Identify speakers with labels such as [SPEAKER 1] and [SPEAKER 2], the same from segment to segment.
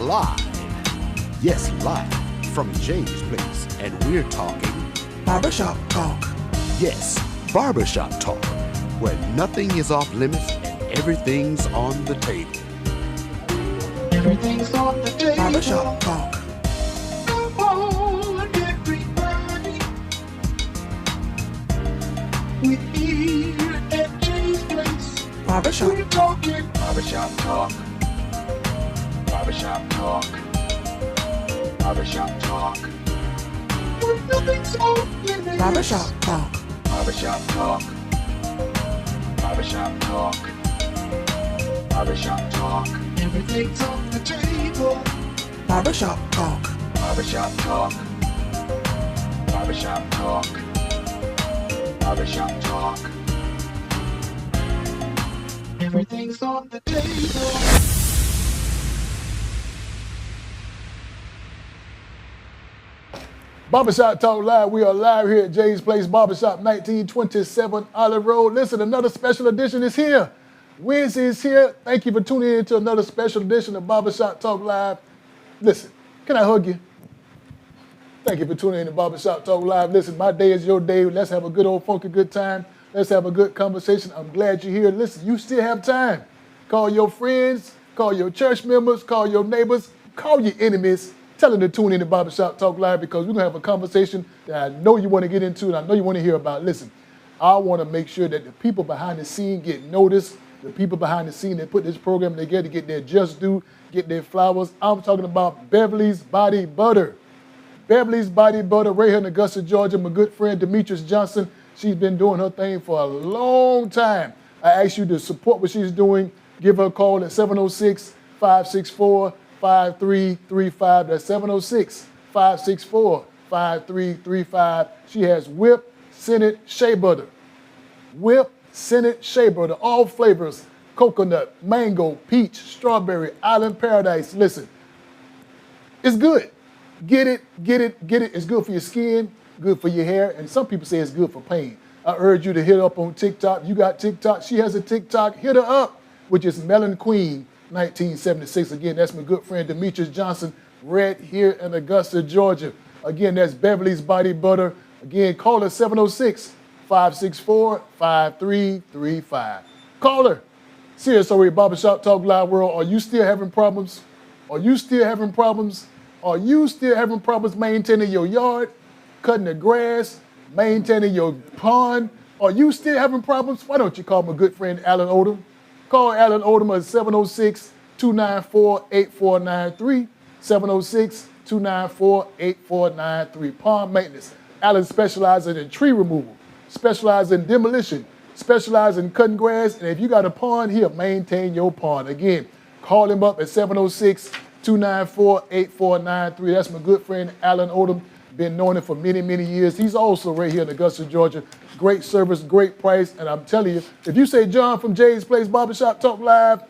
[SPEAKER 1] live. Yes, live from James Place. And we're talking
[SPEAKER 2] Barbershop Talk.
[SPEAKER 1] Yes, Barbershop Talk, where nothing is off limits and everything's on the table.
[SPEAKER 2] Everything's on the table. Barbershop Talk. Come on, everybody. We're here at James Place. Barbershop. We're talking Barbershop Talk. Barbershop Talk. Barbershop Talk. Where nothing's off limits. Barbershop Talk. Barbershop Talk. Barbershop Talk. Barbershop Talk. Everything's on the table. Barbershop Talk. Barbershop Talk. Barbershop Talk. Barbershop Talk. Everything's on the table.
[SPEAKER 3] Barbershop Talk Live. We are live here at Jay's Place Barbershop, 1927 Olive Road. Listen, another special edition is here. Wednesday is here. Thank you for tuning in to another special edition of Barbershop Talk Live. Listen, can I hug you? Thank you for tuning in to Barbershop Talk Live. Listen, my day is your day. Let's have a good old funky good time. Let's have a good conversation. I'm glad you're here. Listen, you still have time. Call your friends, call your church members, call your neighbors, call your enemies. Tell them to tune in to Barbershop Talk Live because we're going to have a conversation that I know you want to get into and I know you want to hear about. Listen, I want to make sure that the people behind the scene get noticed, the people behind the scene that put this program together get their just due, get their flowers. I'm talking about Beverly's Body Butter. Beverly's Body Butter right here in Augusta, Georgia. My good friend Demetrius Johnson, she's been doing her thing for a long time. I ask you to support what she's doing. Give her a call at 706-564-5335. That's 706-564-5335. She has whipped Senate shea butter. Whipped Senate shea butter, all flavors, coconut, mango, peach, strawberry, island paradise. Listen, it's good. Get it. It's good for your skin, good for your hair, and some people say it's good for pain. I urge you to hit her up on TikTok. You got TikTok. She has a TikTok. Hit her up, which is Melon Queen 1976. Again, that's my good friend Demetrius Johnson right here in Augusta, Georgia. Again, that's Beverly's Body Butter. Again, call her 706-564-5335. Call her. Serious already, Barbershop Talk Live World. Are you still having problems? Are you still having problems maintaining your yard, cutting the grass, maintaining your pond? Are you still having problems? Why don't you call my good friend Alan Odom? Call Alan Odom at 706-294-8493, 706-294-8493. Pond maintenance. Alan specializes in tree removal, specializes in demolition, specializes in cutting grass, and if you got a pond, he'll maintain your pond. Again, call him up at 706-294-8493. That's my good friend Alan Odom. Been knowing him for many, many years. He's also right here in Augusta, Georgia. Great service, great price, and I'm telling you, if you say John from Jay's Place Barbershop Talk Live,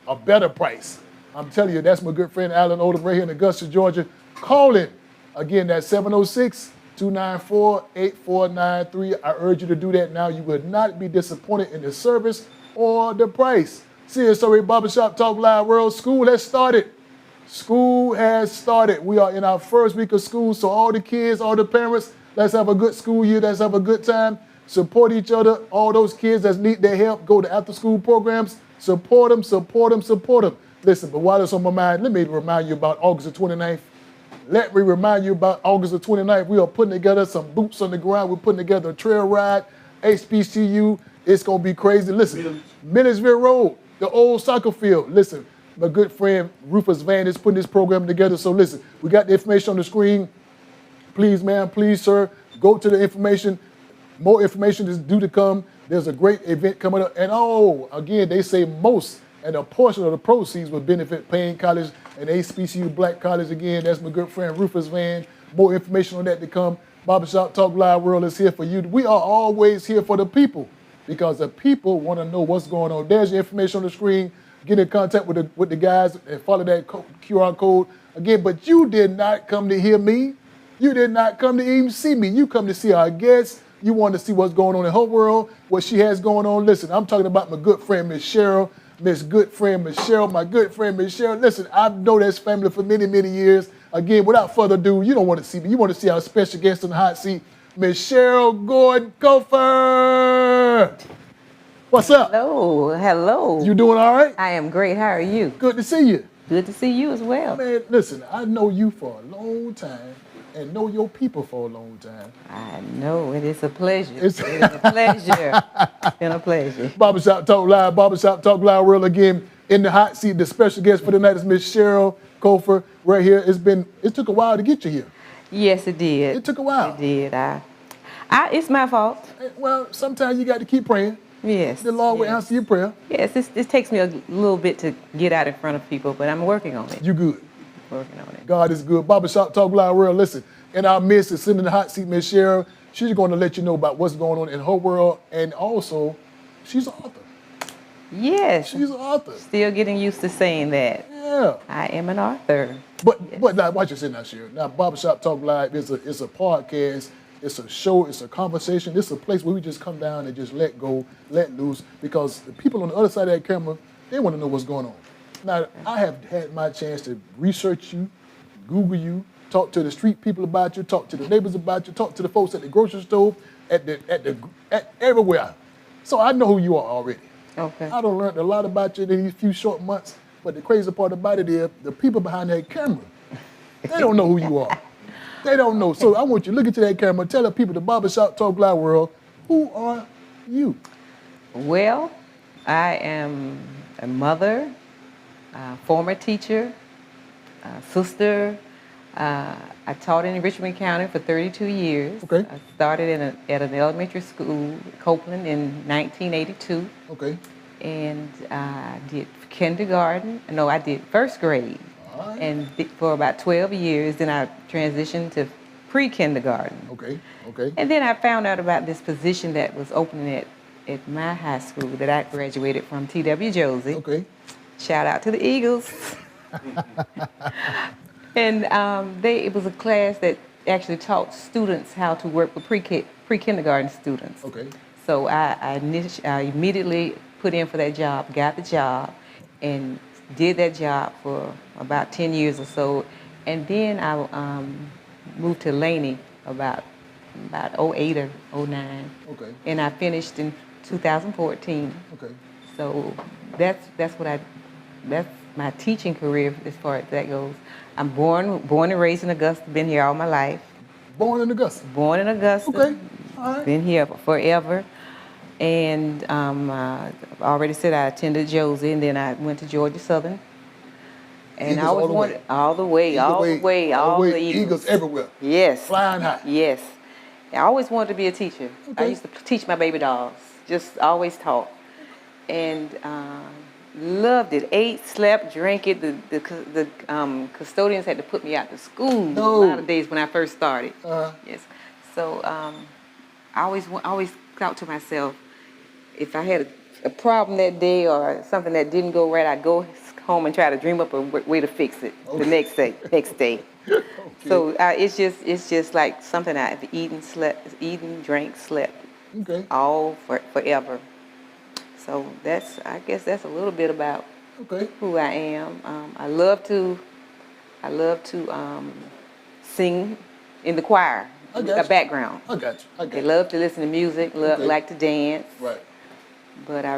[SPEAKER 3] a better price. I'm telling you, that's my good friend Alan Odom right here in Augusta, Georgia. Call him. Again, that's 706-294-8493. I urge you to do that now. You will not be disappointed in the service or the price. CSOA Barbershop Talk Live World. School has started. School has started. We are in our first week of school, so all the kids, all the parents, let's have a good school year. Let's have a good time. Support each other. All those kids that need their help, go to after-school programs. Support them. Listen, but while it's on my mind, let me remind you about August the 29th. Let me remind you about August the 29th. We are putting together some boots on the ground. We're putting together a trail ride, HBCU. It's going to be crazy. Listen, Millersville Road, the old soccer field. Listen, my good friend Rufus Van is putting this program together. So listen, we got the information on the screen. Please, ma'am, please, sir, go to the information. More information is due to come. There's a great event coming up. And again, they say most and a portion of the proceeds will benefit Payne College and HBCU Black College. Again, that's my good friend Rufus Van. More information on that to come. Barbershop Talk Live World is here for you. We are always here for the people because the people want to know what's going on. There's your information on the screen. Get in contact with the guys and follow that QR code. Again, but you did not come to hear me. You did not come to even see me. You come to see our guests. You want to see what's going on in her world, what she has going on. Listen, I'm talking about my good friend, Miss Cheryl. Miss good friend Miss Cheryl, my good friend Miss Cheryl. Listen, I've known this family for many, many years. Again, without further ado, you don't want to see me. You want to see our special guest in the hot seat, Miss Cheryl Gordon Cofer. What's up?
[SPEAKER 4] Hello.
[SPEAKER 3] You doing all right?
[SPEAKER 4] I am great. How are you?
[SPEAKER 3] Good to see you.
[SPEAKER 4] Good to see you as well.
[SPEAKER 3] Man, listen, I know you for a long time and know your people for a long time.
[SPEAKER 4] I know. It is a pleasure. It is a pleasure. It's been a pleasure.
[SPEAKER 3] Barbershop Talk Live World again. In the hot seat, the special guest for tonight is Miss Cheryl Cofer right here. It took a while to get you here.
[SPEAKER 4] Yes, it did.
[SPEAKER 3] It took a while.
[SPEAKER 4] It did. It's my fault.
[SPEAKER 3] Well, sometimes you got to keep praying.
[SPEAKER 4] Yes.
[SPEAKER 3] The Lord will answer your prayer.
[SPEAKER 4] Yes, it takes me a little bit to get out in front of people, but I'm working on it.
[SPEAKER 3] You good.
[SPEAKER 4] Working on it.
[SPEAKER 3] God is good. Barbershop Talk Live World. Listen, in our midst is sitting in the hot seat, Miss Cheryl. She's going to let you know about what's going on in her world, and also, she's an author.
[SPEAKER 4] Yes.
[SPEAKER 3] She's an author.
[SPEAKER 4] Still getting used to saying that.
[SPEAKER 3] Yeah.
[SPEAKER 4] I am an author.
[SPEAKER 3] But now, watch yourself now, Cheryl. Now, Barbershop Talk Live is a podcast. It's a show. It's a conversation. It's a place where we just come down and just let go, let loose, because the people on the other side of that camera, they want to know what's going on. Now, I have had my chance to research you, Google you, talk to the street people about you, talk to the neighbors about you, talk to the folks at the grocery store, at everywhere. So I know who you are already.
[SPEAKER 4] Okay.
[SPEAKER 3] I done learned a lot about you in these few short months, but the crazy part about it is the people behind that camera, they don't know who you are. They don't know. So I want you to look into that camera, tell the people, the Barbershop Talk Live World, who are you?
[SPEAKER 4] Well, I am a mother, a former teacher, a sister. I taught in Richmond County for 32 years.
[SPEAKER 3] Okay.
[SPEAKER 4] I started at an elementary school, Copeland, in 1982.
[SPEAKER 3] Okay.
[SPEAKER 4] And I did kindergarten. No, I did first grade.
[SPEAKER 3] All right.
[SPEAKER 4] And for about 12 years, then I transitioned to pre-kindergarten.
[SPEAKER 3] Okay. Okay.
[SPEAKER 4] And then I found out about this position that was opening at my high school that I graduated from, T.W. Josie.
[SPEAKER 3] Okay.
[SPEAKER 4] Shout out to the Eagles. And it was a class that actually taught students how to work with pre-kindergarten students.
[SPEAKER 3] Okay.
[SPEAKER 4] So I immediately put in for that job, got the job, and did that job for about 10 years or so. And then I moved to Laney about 08 or 09.
[SPEAKER 3] Okay.
[SPEAKER 4] And I finished in 2014.
[SPEAKER 3] Okay.
[SPEAKER 4] So that's my teaching career as far as that goes. I'm born and raised in Augusta, been here all my life.
[SPEAKER 3] Born in Augusta.
[SPEAKER 4] Born in Augusta.
[SPEAKER 3] Okay. All right.
[SPEAKER 4] Been here forever. And I already said I attended Josie, and then I went to Georgia Southern. And
[SPEAKER 3] Eagles
[SPEAKER 4] I always
[SPEAKER 3] all the
[SPEAKER 4] wanted
[SPEAKER 3] way.
[SPEAKER 4] all the way, all the Eagles.
[SPEAKER 3] Eagles everywhere.
[SPEAKER 4] Yes.
[SPEAKER 3] Flying high.
[SPEAKER 4] Yes. I always wanted to be a teacher.
[SPEAKER 3] Okay.
[SPEAKER 4] I used to teach my baby dolls. Just always taught. And loved it. Ate, slept, drank it. The custodians had to put me out to school
[SPEAKER 3] No.
[SPEAKER 4] a lot of days when I first started.
[SPEAKER 3] Uh-huh.
[SPEAKER 4] Yes. So I always thought to myself, if I had a problem that day or something that didn't go right, I'd go home and try to dream up a way to fix it the next day.
[SPEAKER 3] Okay.
[SPEAKER 4] So it's just like something I've eaten, drank, slept,
[SPEAKER 3] Okay.
[SPEAKER 4] all forever. So I guess that's a little bit about
[SPEAKER 3] Okay.
[SPEAKER 4] who I am. I love to sing in the choir,
[SPEAKER 3] I got
[SPEAKER 4] a
[SPEAKER 3] you.
[SPEAKER 4] background.
[SPEAKER 3] I got you.
[SPEAKER 4] I love to listen to music,
[SPEAKER 3] Okay.
[SPEAKER 4] like to dance.
[SPEAKER 3] Right.
[SPEAKER 4] But I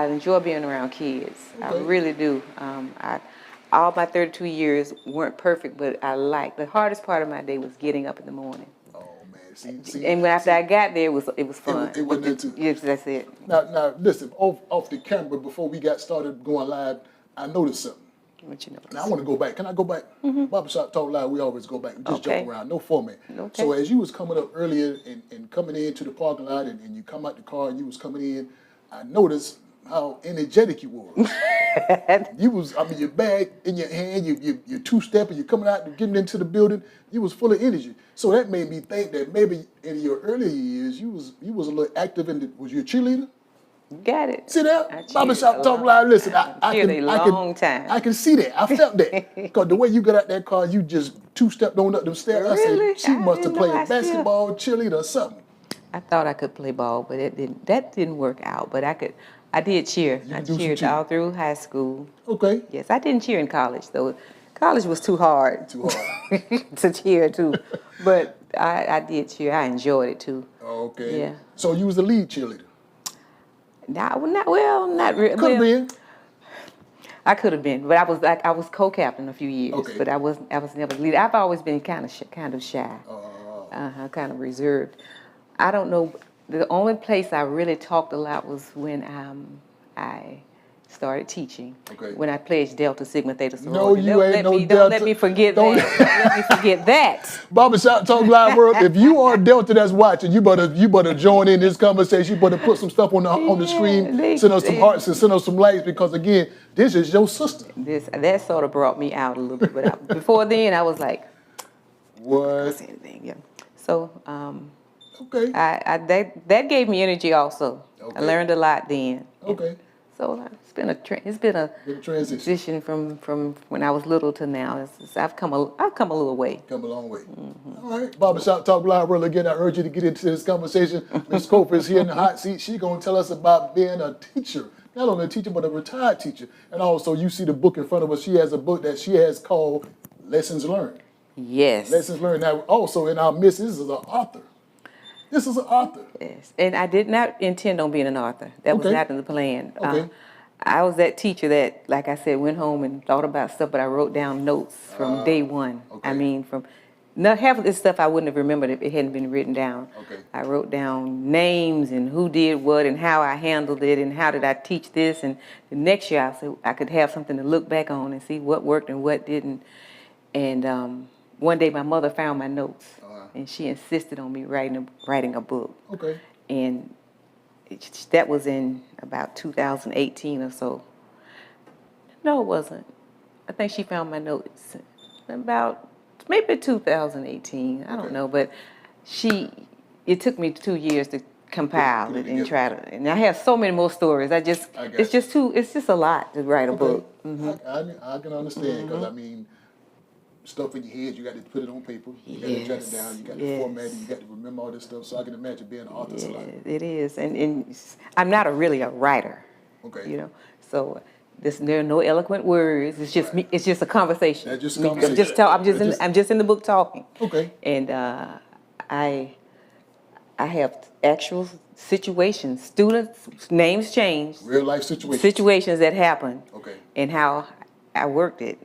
[SPEAKER 4] enjoy being around kids. I
[SPEAKER 3] Okay.
[SPEAKER 4] really do. All my 32 years weren't perfect, but the hardest part of my day was getting up in the morning.
[SPEAKER 3] Oh man. See.
[SPEAKER 4] And after I got there, it was fun.
[SPEAKER 3] It wasn't that too.
[SPEAKER 4] Yes, that's it.
[SPEAKER 3] Now listen. Off the camera before we got started going live, I noticed something.
[SPEAKER 4] What you know?
[SPEAKER 3] Now I want to go back. Can I go back? Barbershop Talk Live, we always go back. We just
[SPEAKER 4] Okay.
[SPEAKER 3] jump around. No format.
[SPEAKER 4] Okay.
[SPEAKER 3] So as you was coming up earlier and coming into the parking lot and you come out the car and you was coming in, I noticed how energetic you were. Your bag in your hand, you two-stepping, you're coming out and getting into the building, you was full of energy. So that made me think that maybe in your earlier years, you was a little active was you a cheerleader?
[SPEAKER 4] Got it.
[SPEAKER 3] See
[SPEAKER 4] I
[SPEAKER 3] that?
[SPEAKER 4] cheered
[SPEAKER 3] Barbershop
[SPEAKER 4] a
[SPEAKER 3] Talk
[SPEAKER 4] long
[SPEAKER 3] Live. Listen,
[SPEAKER 4] time.
[SPEAKER 3] I
[SPEAKER 4] Cheered
[SPEAKER 3] can,
[SPEAKER 4] a long time.
[SPEAKER 3] I can see that. I felt that. Because the way you got out that car, you just two-stepped on up them stairs.
[SPEAKER 4] Really?
[SPEAKER 3] I said, she
[SPEAKER 4] I
[SPEAKER 3] must have
[SPEAKER 4] didn't know
[SPEAKER 3] played
[SPEAKER 4] I still-
[SPEAKER 3] basketball, cheerleader, or something.
[SPEAKER 4] I thought I could play ball, but that didn't work out. But I did cheer.
[SPEAKER 3] You
[SPEAKER 4] I
[SPEAKER 3] can do some
[SPEAKER 4] cheered
[SPEAKER 3] cheer.
[SPEAKER 4] all through high school.
[SPEAKER 3] Okay.
[SPEAKER 4] Yes, I didn't cheer in college though. College was too hard.
[SPEAKER 3] Too hard.
[SPEAKER 4] To cheer too, but I did cheer. I enjoyed it too.
[SPEAKER 3] Okay.
[SPEAKER 4] Yeah.
[SPEAKER 3] So you was the lead cheerleader.
[SPEAKER 4] Not really.
[SPEAKER 3] Could have been.
[SPEAKER 4] I could have been, but I was co-captain a few years,
[SPEAKER 3] Okay.
[SPEAKER 4] but I was never the leader. I've always been kind of shy, kind of reserved. I don't know. The only place I really talked a lot was when I started teaching.
[SPEAKER 3] Okay.
[SPEAKER 4] When I pledged Delta Sigma Theta
[SPEAKER 3] No,
[SPEAKER 4] sorority.
[SPEAKER 3] you ain't no Delta.
[SPEAKER 4] Don't let me forget
[SPEAKER 3] Don't-
[SPEAKER 4] that. Don't let me forget that.
[SPEAKER 3] Barbershop Talk Live World, if you are Delta that's watching, you better join in this conversation. You better put some stuff on the screen, send us some hearts and send us some likes, because again, this is your sister.
[SPEAKER 4] That sort of brought me out a little bit, but before then I was like,
[SPEAKER 3] What?
[SPEAKER 4] say anything, yeah. So
[SPEAKER 3] Okay.
[SPEAKER 4] that gave me energy also.
[SPEAKER 3] Okay.
[SPEAKER 4] I learned a lot then.
[SPEAKER 3] Okay.
[SPEAKER 4] So it's been a transition from when I was little to now. I've come a little way.
[SPEAKER 3] Come a long way. All right. Barbershop Talk Live World. Again, I urge you to get into this conversation. Ms. Cofer is here in the hot seat. She's going to tell us about being a teacher. Not only a teacher, but a retired teacher. And also, you see the book in front of us. She has a book that she has called Lessons Learned.
[SPEAKER 4] Yes.
[SPEAKER 3] Lessons Learned. Now, also in our midst, this is an author. This is an author.
[SPEAKER 4] Yes. And I did not intend on being an author. That was
[SPEAKER 3] Okay.
[SPEAKER 4] not in the plan.
[SPEAKER 3] Okay.
[SPEAKER 4] I was that teacher that, like I said, went home and thought about stuff, but I wrote down notes from day one.
[SPEAKER 3] okay.
[SPEAKER 4] I mean, half of this stuff I wouldn't have remembered if it hadn't been written down.
[SPEAKER 3] Okay.
[SPEAKER 4] I wrote down names and who did what and how I handled it and how did I teach this. And the next year I could have something to look back on and see what worked and what didn't. And one day my mother found my notes, and she insisted on me writing a book.
[SPEAKER 3] Okay.
[SPEAKER 4] And that was in about 2018 or so. No, it wasn't. I think she found my notes about maybe 2018. I don't know, but it took me 2 years to compile it and try to. And I have so many more stories. It's just a lot to write a book.
[SPEAKER 3] I can understand, because I mean, stuff in your head, you got to put it on paper, you got to jot it down, you got to format it, you got to remember all this stuff. So I can imagine being an author is a lot.
[SPEAKER 4] It is, and I'm not really a writer.
[SPEAKER 3] Okay.
[SPEAKER 4] You know, so there are no eloquent words. It's just me. It's just a conversation.
[SPEAKER 3] That's just a conversation.
[SPEAKER 4] I'm just in the book talking.
[SPEAKER 3] Okay.
[SPEAKER 4] And I have actual situations, students' names changed,
[SPEAKER 3] Real life situation.
[SPEAKER 4] situations that happened.
[SPEAKER 3] Okay.
[SPEAKER 4] And how I worked it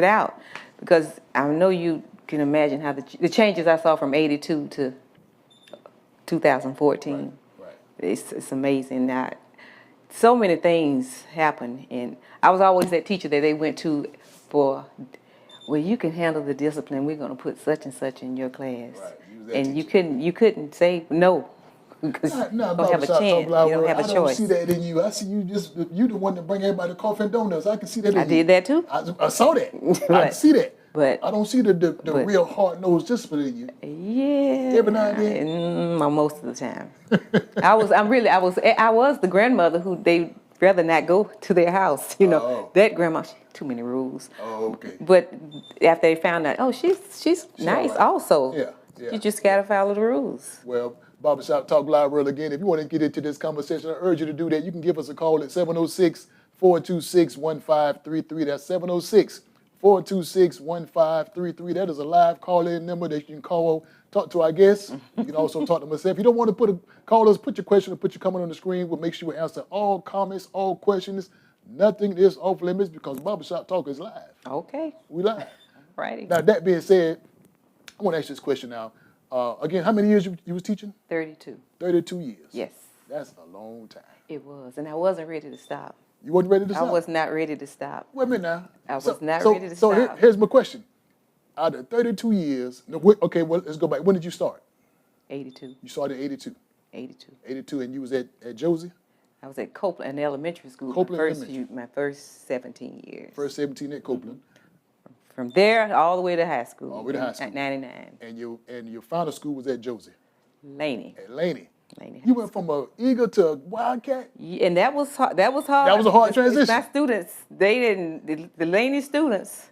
[SPEAKER 4] out, because I know you can imagine how the changes I saw from '82 to 2014.
[SPEAKER 3] Right.
[SPEAKER 4] It's amazing. Now, so many things happen, and I was always that teacher that they went to for, well, you can handle the discipline. We're going to put such and such in your class,
[SPEAKER 3] Right. You was that
[SPEAKER 4] and
[SPEAKER 3] teacher.
[SPEAKER 4] you couldn't say no, because
[SPEAKER 3] No,
[SPEAKER 4] you don't have a chance. You don't have a
[SPEAKER 3] I don't
[SPEAKER 4] choice.
[SPEAKER 3] see that in you. I see you you the one that bring everybody coffee and donuts. I can see that in
[SPEAKER 4] I
[SPEAKER 3] you.
[SPEAKER 4] did that too.
[SPEAKER 3] I saw that. I
[SPEAKER 4] But-
[SPEAKER 3] can see that.
[SPEAKER 4] but-
[SPEAKER 3] I don't see the real hard-nosed discipline in you.
[SPEAKER 4] Yeah.
[SPEAKER 3] Every now and then?
[SPEAKER 4] Most of the time. I was the grandmother who they rather not go to their house. You know,
[SPEAKER 3] Oh.
[SPEAKER 4] that grandma, too many rules.
[SPEAKER 3] Oh, okay.
[SPEAKER 4] But after they found out, oh, she's nice
[SPEAKER 3] all right.
[SPEAKER 4] also.
[SPEAKER 3] Yeah, yeah.
[SPEAKER 4] You just gotta follow the ruals.
[SPEAKER 3] Well, Barbershop Talk Live World again. If you want to get into this conversation, I urge you to do that. You can give us a call at 706-426-1533. That's 706-426-1533. That is a live call-in number that you can call, talk to our guests. You can also talk to myself. If you don't want to call us, put your question or put your comment on the screen. We'll make sure we answer all comments, all questions. Nothing is off limits, because Barbershop Talk is live.
[SPEAKER 4] Okay.
[SPEAKER 3] We live.
[SPEAKER 4] Righty.
[SPEAKER 3] Now, that being said, I want to ask you this question now. Again, how many years you was teaching?
[SPEAKER 4] 32.
[SPEAKER 3] 32 years.
[SPEAKER 4] Yes,
[SPEAKER 3] That's a long time.
[SPEAKER 4] it was, and I wasn't ready to stop.
[SPEAKER 3] You wasn't ready to
[SPEAKER 4] I
[SPEAKER 3] stop?
[SPEAKER 4] was not ready to stop.
[SPEAKER 3] Wait a minute now.
[SPEAKER 4] I was not
[SPEAKER 3] so,
[SPEAKER 4] ready to
[SPEAKER 3] so
[SPEAKER 4] stop.
[SPEAKER 3] here's my question. Out of 32 years, okay, well, let's go back. When did you start?
[SPEAKER 4] 82.
[SPEAKER 3] You started in 82.
[SPEAKER 4] 82.
[SPEAKER 3] 82, and you was at Josie?
[SPEAKER 4] I was at Copeland Elementary School
[SPEAKER 3] Copeland
[SPEAKER 4] my first 17 years.
[SPEAKER 3] First 17 at Copeland.
[SPEAKER 4] From there all the way to high school.
[SPEAKER 3] All the way to high school.
[SPEAKER 4] At 99.
[SPEAKER 3] And your final school was at Josie,
[SPEAKER 4] Laney.
[SPEAKER 3] at Laney.
[SPEAKER 4] Laney
[SPEAKER 3] You
[SPEAKER 4] High
[SPEAKER 3] went from a Eagle to a Wildcat?
[SPEAKER 4] Yeah, and that was hard. That was hard.
[SPEAKER 3] That was a hard transition.
[SPEAKER 4] My students, they didn't. The Laney students,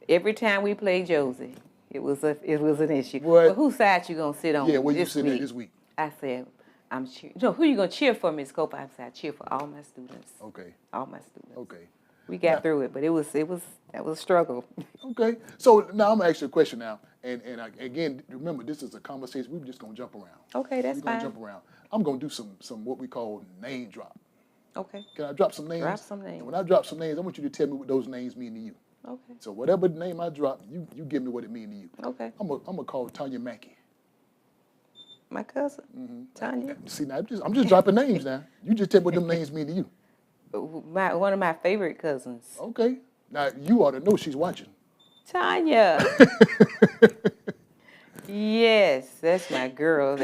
[SPEAKER 4] every time we played Josie, it was an issue.
[SPEAKER 3] What?
[SPEAKER 4] Well, whose side you gonna sit on?
[SPEAKER 3] Yeah, where you
[SPEAKER 4] this
[SPEAKER 3] sitting at
[SPEAKER 4] week?
[SPEAKER 3] this week?
[SPEAKER 4] I said, who you gonna cheer for, Miss Cofer? I said, I cheer for all my students.
[SPEAKER 3] Okay.
[SPEAKER 4] All my students.
[SPEAKER 3] Okay.
[SPEAKER 4] We got through it, but that was a struggle.
[SPEAKER 3] Okay. So now I'm gonna ask you a question now, and again, remember this is a conversation. We're just gonna jump around.
[SPEAKER 4] Okay, that's
[SPEAKER 3] We're gonna
[SPEAKER 4] fine.
[SPEAKER 3] jump around. I'm gonna do some what we call name drop.
[SPEAKER 4] Okay.
[SPEAKER 3] Can I drop some names?
[SPEAKER 4] Drop some names.
[SPEAKER 3] And when I drop some names, I want you to tell me what those names mean to you.
[SPEAKER 4] Okay.
[SPEAKER 3] So whatever name I drop, you give me what it means to you.
[SPEAKER 4] Okay.
[SPEAKER 3] I'm gonna call Tanya Mackey.
[SPEAKER 4] My cousin, Tanya.
[SPEAKER 3] See now, I'm just dropping names now. You just tell me what them names mean to you.
[SPEAKER 4] One of my favorite cousins.
[SPEAKER 3] Okay. Now you ought to know she's watching.
[SPEAKER 4] Tanya. Yes, that's my girl.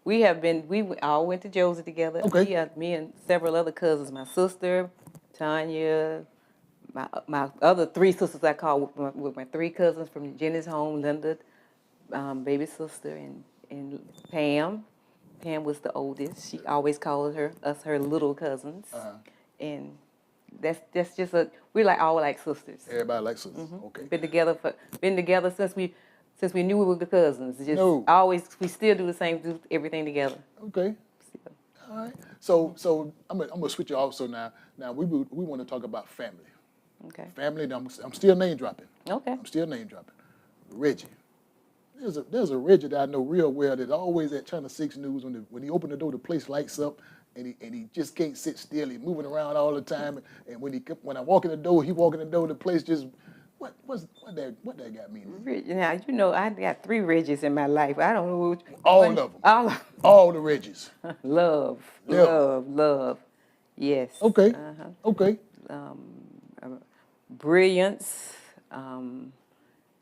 [SPEAKER 4] We all went to Josie together.
[SPEAKER 3] Okay.
[SPEAKER 4] Me and several other cousins. My sister, Tanya, my other three sisters I call with my three cousins from Jenny's home, Linda, baby sister, and Pam. Pam was the oldest. She always called us her little cousins. And that's just we're all like sisters.
[SPEAKER 3] Everybody likes us. Okay.
[SPEAKER 4] Been together since we knew we were the cousins. Just
[SPEAKER 3] No.
[SPEAKER 4] always, we still do everything together.
[SPEAKER 3] Okay.
[SPEAKER 4] Still.
[SPEAKER 3] All right. So I'm gonna switch it also now. Now we want to talk about family.
[SPEAKER 4] Okay.
[SPEAKER 3] Family. Now I'm still name dropping.
[SPEAKER 4] Okay.
[SPEAKER 3] I'm still name dropping. Reggie. There's a Reggie that I know real well that's always at Channel 6 News when he opened the door, the place lights up. And he just can't sit still. He's moving around all the time. And when I walk in the door, the place just what that got me?
[SPEAKER 4] Now I got 3 Reggies in my life. I don't know which
[SPEAKER 3] All
[SPEAKER 4] one.
[SPEAKER 3] of them.
[SPEAKER 4] All of them.
[SPEAKER 3] All the Reggies.
[SPEAKER 4] Love. Yes.
[SPEAKER 3] Okay. Okay.
[SPEAKER 4] Brilliance,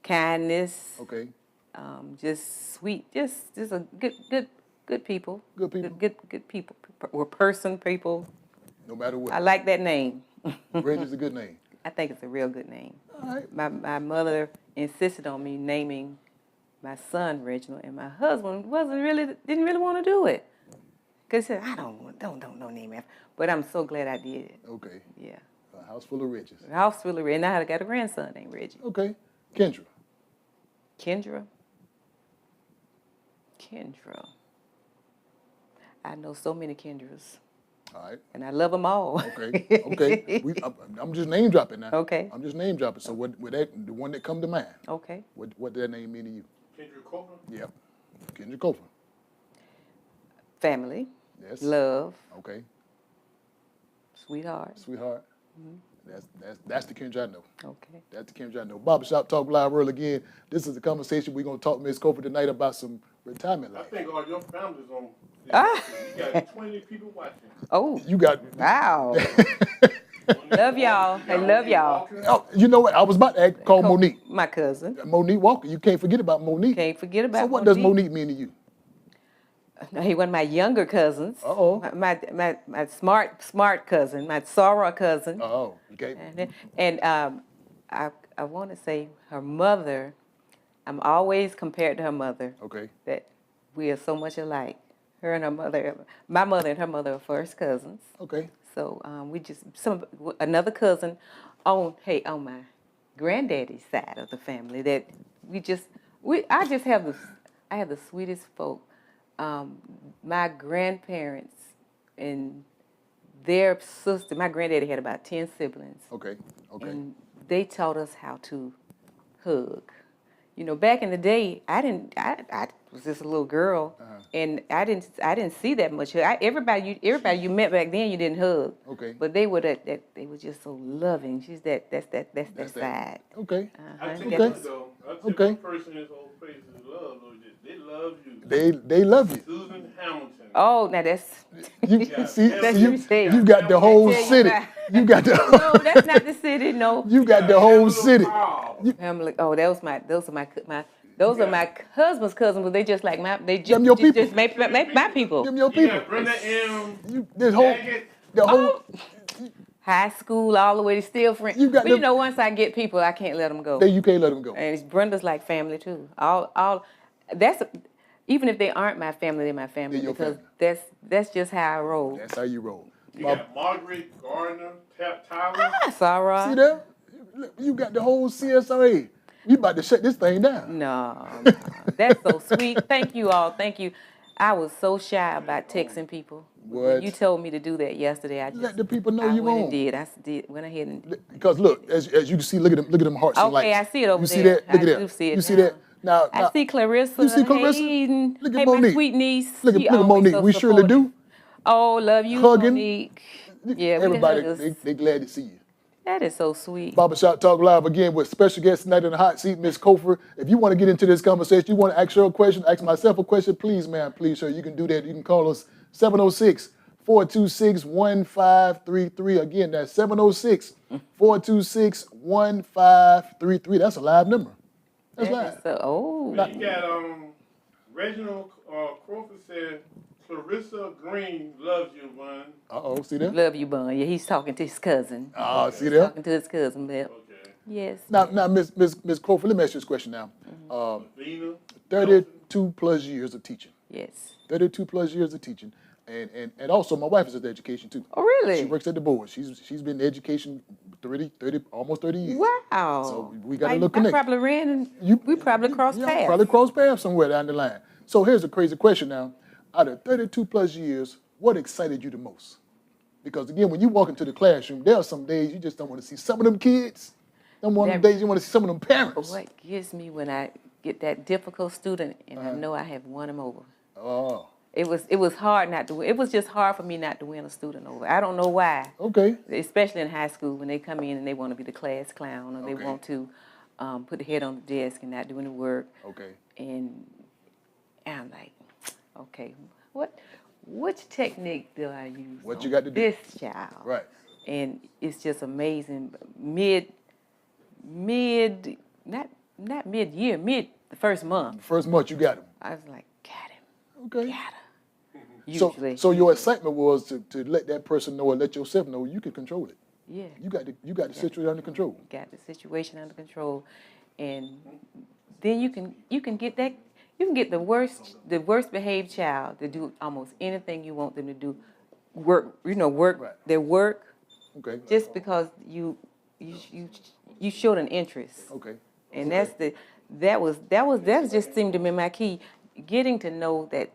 [SPEAKER 4] kindness.
[SPEAKER 3] Okay.
[SPEAKER 4] Just sweet. Just a good people.
[SPEAKER 3] Good people.
[SPEAKER 4] Good people. We're people.
[SPEAKER 3] No matter what.
[SPEAKER 4] I like that name.
[SPEAKER 3] Reggie's a good name.
[SPEAKER 4] I think it's a real good name.
[SPEAKER 3] All right.
[SPEAKER 4] My mother insisted on me naming my son Reginald, and my husband didn't really want to do it, cause he said I don't no name after. But I'm so glad I did it.
[SPEAKER 3] Okay.
[SPEAKER 4] Yeah.
[SPEAKER 3] A house full of Reggies.
[SPEAKER 4] A house full of Reggie. Now I got a grandson named Reggie.
[SPEAKER 3] Okay. Kendra.
[SPEAKER 4] Kendra. I know so many Kendras.
[SPEAKER 3] All right.
[SPEAKER 4] And I love them all.
[SPEAKER 3] Okay. Okay. I'm just name dropping now.
[SPEAKER 4] Okay.
[SPEAKER 3] I'm just name dropping. So what the one that come to mind?
[SPEAKER 4] Okay.
[SPEAKER 3] What did that name mean to you?
[SPEAKER 2] Kendra Cofer.
[SPEAKER 3] Yep. Kendra Cofer.
[SPEAKER 4] Family.
[SPEAKER 3] Yes.
[SPEAKER 4] Love.
[SPEAKER 3] Okay.
[SPEAKER 4] Sweetheart.
[SPEAKER 3] That's the Kendra I know.
[SPEAKER 4] Okay.
[SPEAKER 3] That's the Kendra I know. Barbershop Talk Live World again. This is a conversation we're gonna talk to Ms. Cofer tonight about some retirement
[SPEAKER 2] I
[SPEAKER 3] life.
[SPEAKER 2] think all your family's on.
[SPEAKER 4] Ah.
[SPEAKER 2] You got 20 people watching.
[SPEAKER 4] Oh.
[SPEAKER 3] You got
[SPEAKER 4] Wow. Love y'all. I love y'all.
[SPEAKER 3] Oh, you know what? I was about to call Monique.
[SPEAKER 4] My cousin.
[SPEAKER 3] Monique Walker. You can't forget about Monique.
[SPEAKER 4] Can't forget about
[SPEAKER 3] So what does Monique mean to you?
[SPEAKER 4] He one of my younger cousins.
[SPEAKER 3] Uh-oh.
[SPEAKER 4] My smart cousin, my Sarah cousin.
[SPEAKER 3] Oh, okay.
[SPEAKER 4] And I want to say her mother, I'm always compared to her mother.
[SPEAKER 3] Okay.
[SPEAKER 4] That we are so much alike. Her and her mother, my mother and her mother are first cousins.
[SPEAKER 3] Okay.
[SPEAKER 4] So another cousin on my granddaddy's side of the family that I have the sweetest folk. My grandparents and their sister, my granddaddy had about 10 siblings.
[SPEAKER 3] Okay. Okay.
[SPEAKER 4] And they taught us how to hug. You know, back in the day, I was just a little girl, and I didn't see that much. Everybody you met back then, you didn't hug.
[SPEAKER 3] Okay.
[SPEAKER 4] But they were they were just so loving. She's that's that side.
[SPEAKER 3] Okay.
[SPEAKER 2] I tell you
[SPEAKER 3] Okay.
[SPEAKER 2] what though,
[SPEAKER 3] Okay.
[SPEAKER 2] one person in this whole place is love. They love you.
[SPEAKER 3] They love you.
[SPEAKER 2] Susan Hamilton.
[SPEAKER 4] Oh, now that's
[SPEAKER 3] You got the whole city. You got the
[SPEAKER 4] no, that's not the city. No,
[SPEAKER 3] you got the whole city.
[SPEAKER 4] I'm like, oh, those are my husband's cousins, but they just like they
[SPEAKER 3] Them your people.
[SPEAKER 4] just make my people.
[SPEAKER 3] Them your
[SPEAKER 2] You
[SPEAKER 3] people.
[SPEAKER 2] got Brenda M.
[SPEAKER 3] This whole
[SPEAKER 2] Jacket.
[SPEAKER 3] the whole.
[SPEAKER 4] High school all the way to still friends.
[SPEAKER 3] You got
[SPEAKER 4] But
[SPEAKER 3] them-
[SPEAKER 4] once I get people, I can't let them go.
[SPEAKER 3] You can't let them go.
[SPEAKER 4] And Brenda's like family too. Even if they aren't my family, they're my family
[SPEAKER 3] They're your
[SPEAKER 4] because
[SPEAKER 3] family.
[SPEAKER 4] that's just how I roll.
[SPEAKER 3] That's how you roll.
[SPEAKER 2] You got Margaret Gardner, Tyler.
[SPEAKER 4] Sarah.
[SPEAKER 3] See there? Look, you got the whole CSRA. You about to shut this thing down.
[SPEAKER 4] No, that's so sweet. Thank you all. Thank you. I was so shy about texting people.
[SPEAKER 3] What?
[SPEAKER 4] When you told me to do that yesterday, I just
[SPEAKER 3] Let the people know
[SPEAKER 4] I
[SPEAKER 3] you
[SPEAKER 4] went
[SPEAKER 3] on.
[SPEAKER 4] and did. Went ahead and.
[SPEAKER 3] Because look, as you can see, look at them hearts and lights.
[SPEAKER 4] Okay, I see it over
[SPEAKER 3] you
[SPEAKER 4] there.
[SPEAKER 3] You see that? Look
[SPEAKER 4] I
[SPEAKER 3] at that.
[SPEAKER 4] do see it
[SPEAKER 3] You see
[SPEAKER 4] now.
[SPEAKER 3] that? Now,
[SPEAKER 4] I see Clarissa.
[SPEAKER 3] You see Clarissa?
[SPEAKER 4] Hey, Eden.
[SPEAKER 3] Look at
[SPEAKER 4] Hey,
[SPEAKER 3] Monique.
[SPEAKER 4] my sweet niece.
[SPEAKER 3] Look
[SPEAKER 4] She
[SPEAKER 3] at
[SPEAKER 4] always
[SPEAKER 3] Monique.
[SPEAKER 4] so
[SPEAKER 3] We surely
[SPEAKER 4] supportive.
[SPEAKER 3] do.
[SPEAKER 4] Oh, love you,
[SPEAKER 3] Hugging.
[SPEAKER 4] Monique. Yeah,
[SPEAKER 3] Everybody, they glad to see you.
[SPEAKER 4] That is so sweet.
[SPEAKER 3] Barbershop Talk Live again with special guest tonight in the hot seat, Miss Cofer. If you want to get into this conversation, you want to ask her a question, ask myself a question, please, ma'am, please, sir, you can do that. You can call us 706-426-1533. Again, that's 706-426-1533. That's a live number. That's live.
[SPEAKER 2] You got Reginald Crawford said, Clarissa Green loves you, Bun.
[SPEAKER 3] Uh-oh, see that?
[SPEAKER 4] Love you, Bun. Yeah, he's talking to his cousin.
[SPEAKER 3] See that?
[SPEAKER 4] Talking to his cousin, Bill.
[SPEAKER 2] Okay.
[SPEAKER 4] Yes.
[SPEAKER 3] Now, Miss Crawford, let me ask you this question now. 32 plus years of teaching.
[SPEAKER 4] Yes.
[SPEAKER 3] 32 plus years of teaching. And also my wife is in education too.
[SPEAKER 4] Oh, really?
[SPEAKER 3] She works at the board. She's been in education 30 almost 30 years.
[SPEAKER 4] Wow.
[SPEAKER 3] So we got a little connection.
[SPEAKER 4] I probably ran and we probably crossed paths.
[SPEAKER 3] Probably crossed paths somewhere down the line. So here's a crazy question now. Out of 32 plus years, what excited you the most? Because again, when you walk into the classroom, there are some days you just don't want to see some of them kids. Them days you want to see some of them parents.
[SPEAKER 4] What gets me when I get that difficult student and I know I have won him over.
[SPEAKER 3] Oh.
[SPEAKER 4] It was hard not to win. It was just hard for me not to win a student over. I don't know why.
[SPEAKER 3] Okay.
[SPEAKER 4] Especially in high school when they come in and they want to be the class clown or they want to put the head on the desk and not doing the work.
[SPEAKER 3] Okay.
[SPEAKER 4] And I'm like, okay, which technique do I use?
[SPEAKER 3] What you got to do?
[SPEAKER 4] This child.
[SPEAKER 3] Right.
[SPEAKER 4] And it's just amazing. Not mid-year, the first month.
[SPEAKER 3] First month you got him.
[SPEAKER 4] I was like, got him.
[SPEAKER 3] Okay.
[SPEAKER 4] Got him. Usually.
[SPEAKER 3] So your excitement was to let that person know or let yourself know you can control it.
[SPEAKER 4] Yeah.
[SPEAKER 3] You got the situation under control.
[SPEAKER 4] Got the situation under control, and then you can get that. You can get the worst behaved child to do almost anything you want them to do. Work
[SPEAKER 3] Right.
[SPEAKER 4] their work.
[SPEAKER 3] Okay.
[SPEAKER 4] Just because you showed an interest.
[SPEAKER 3] Okay.
[SPEAKER 4] And that just seemed to be my key. Getting to know that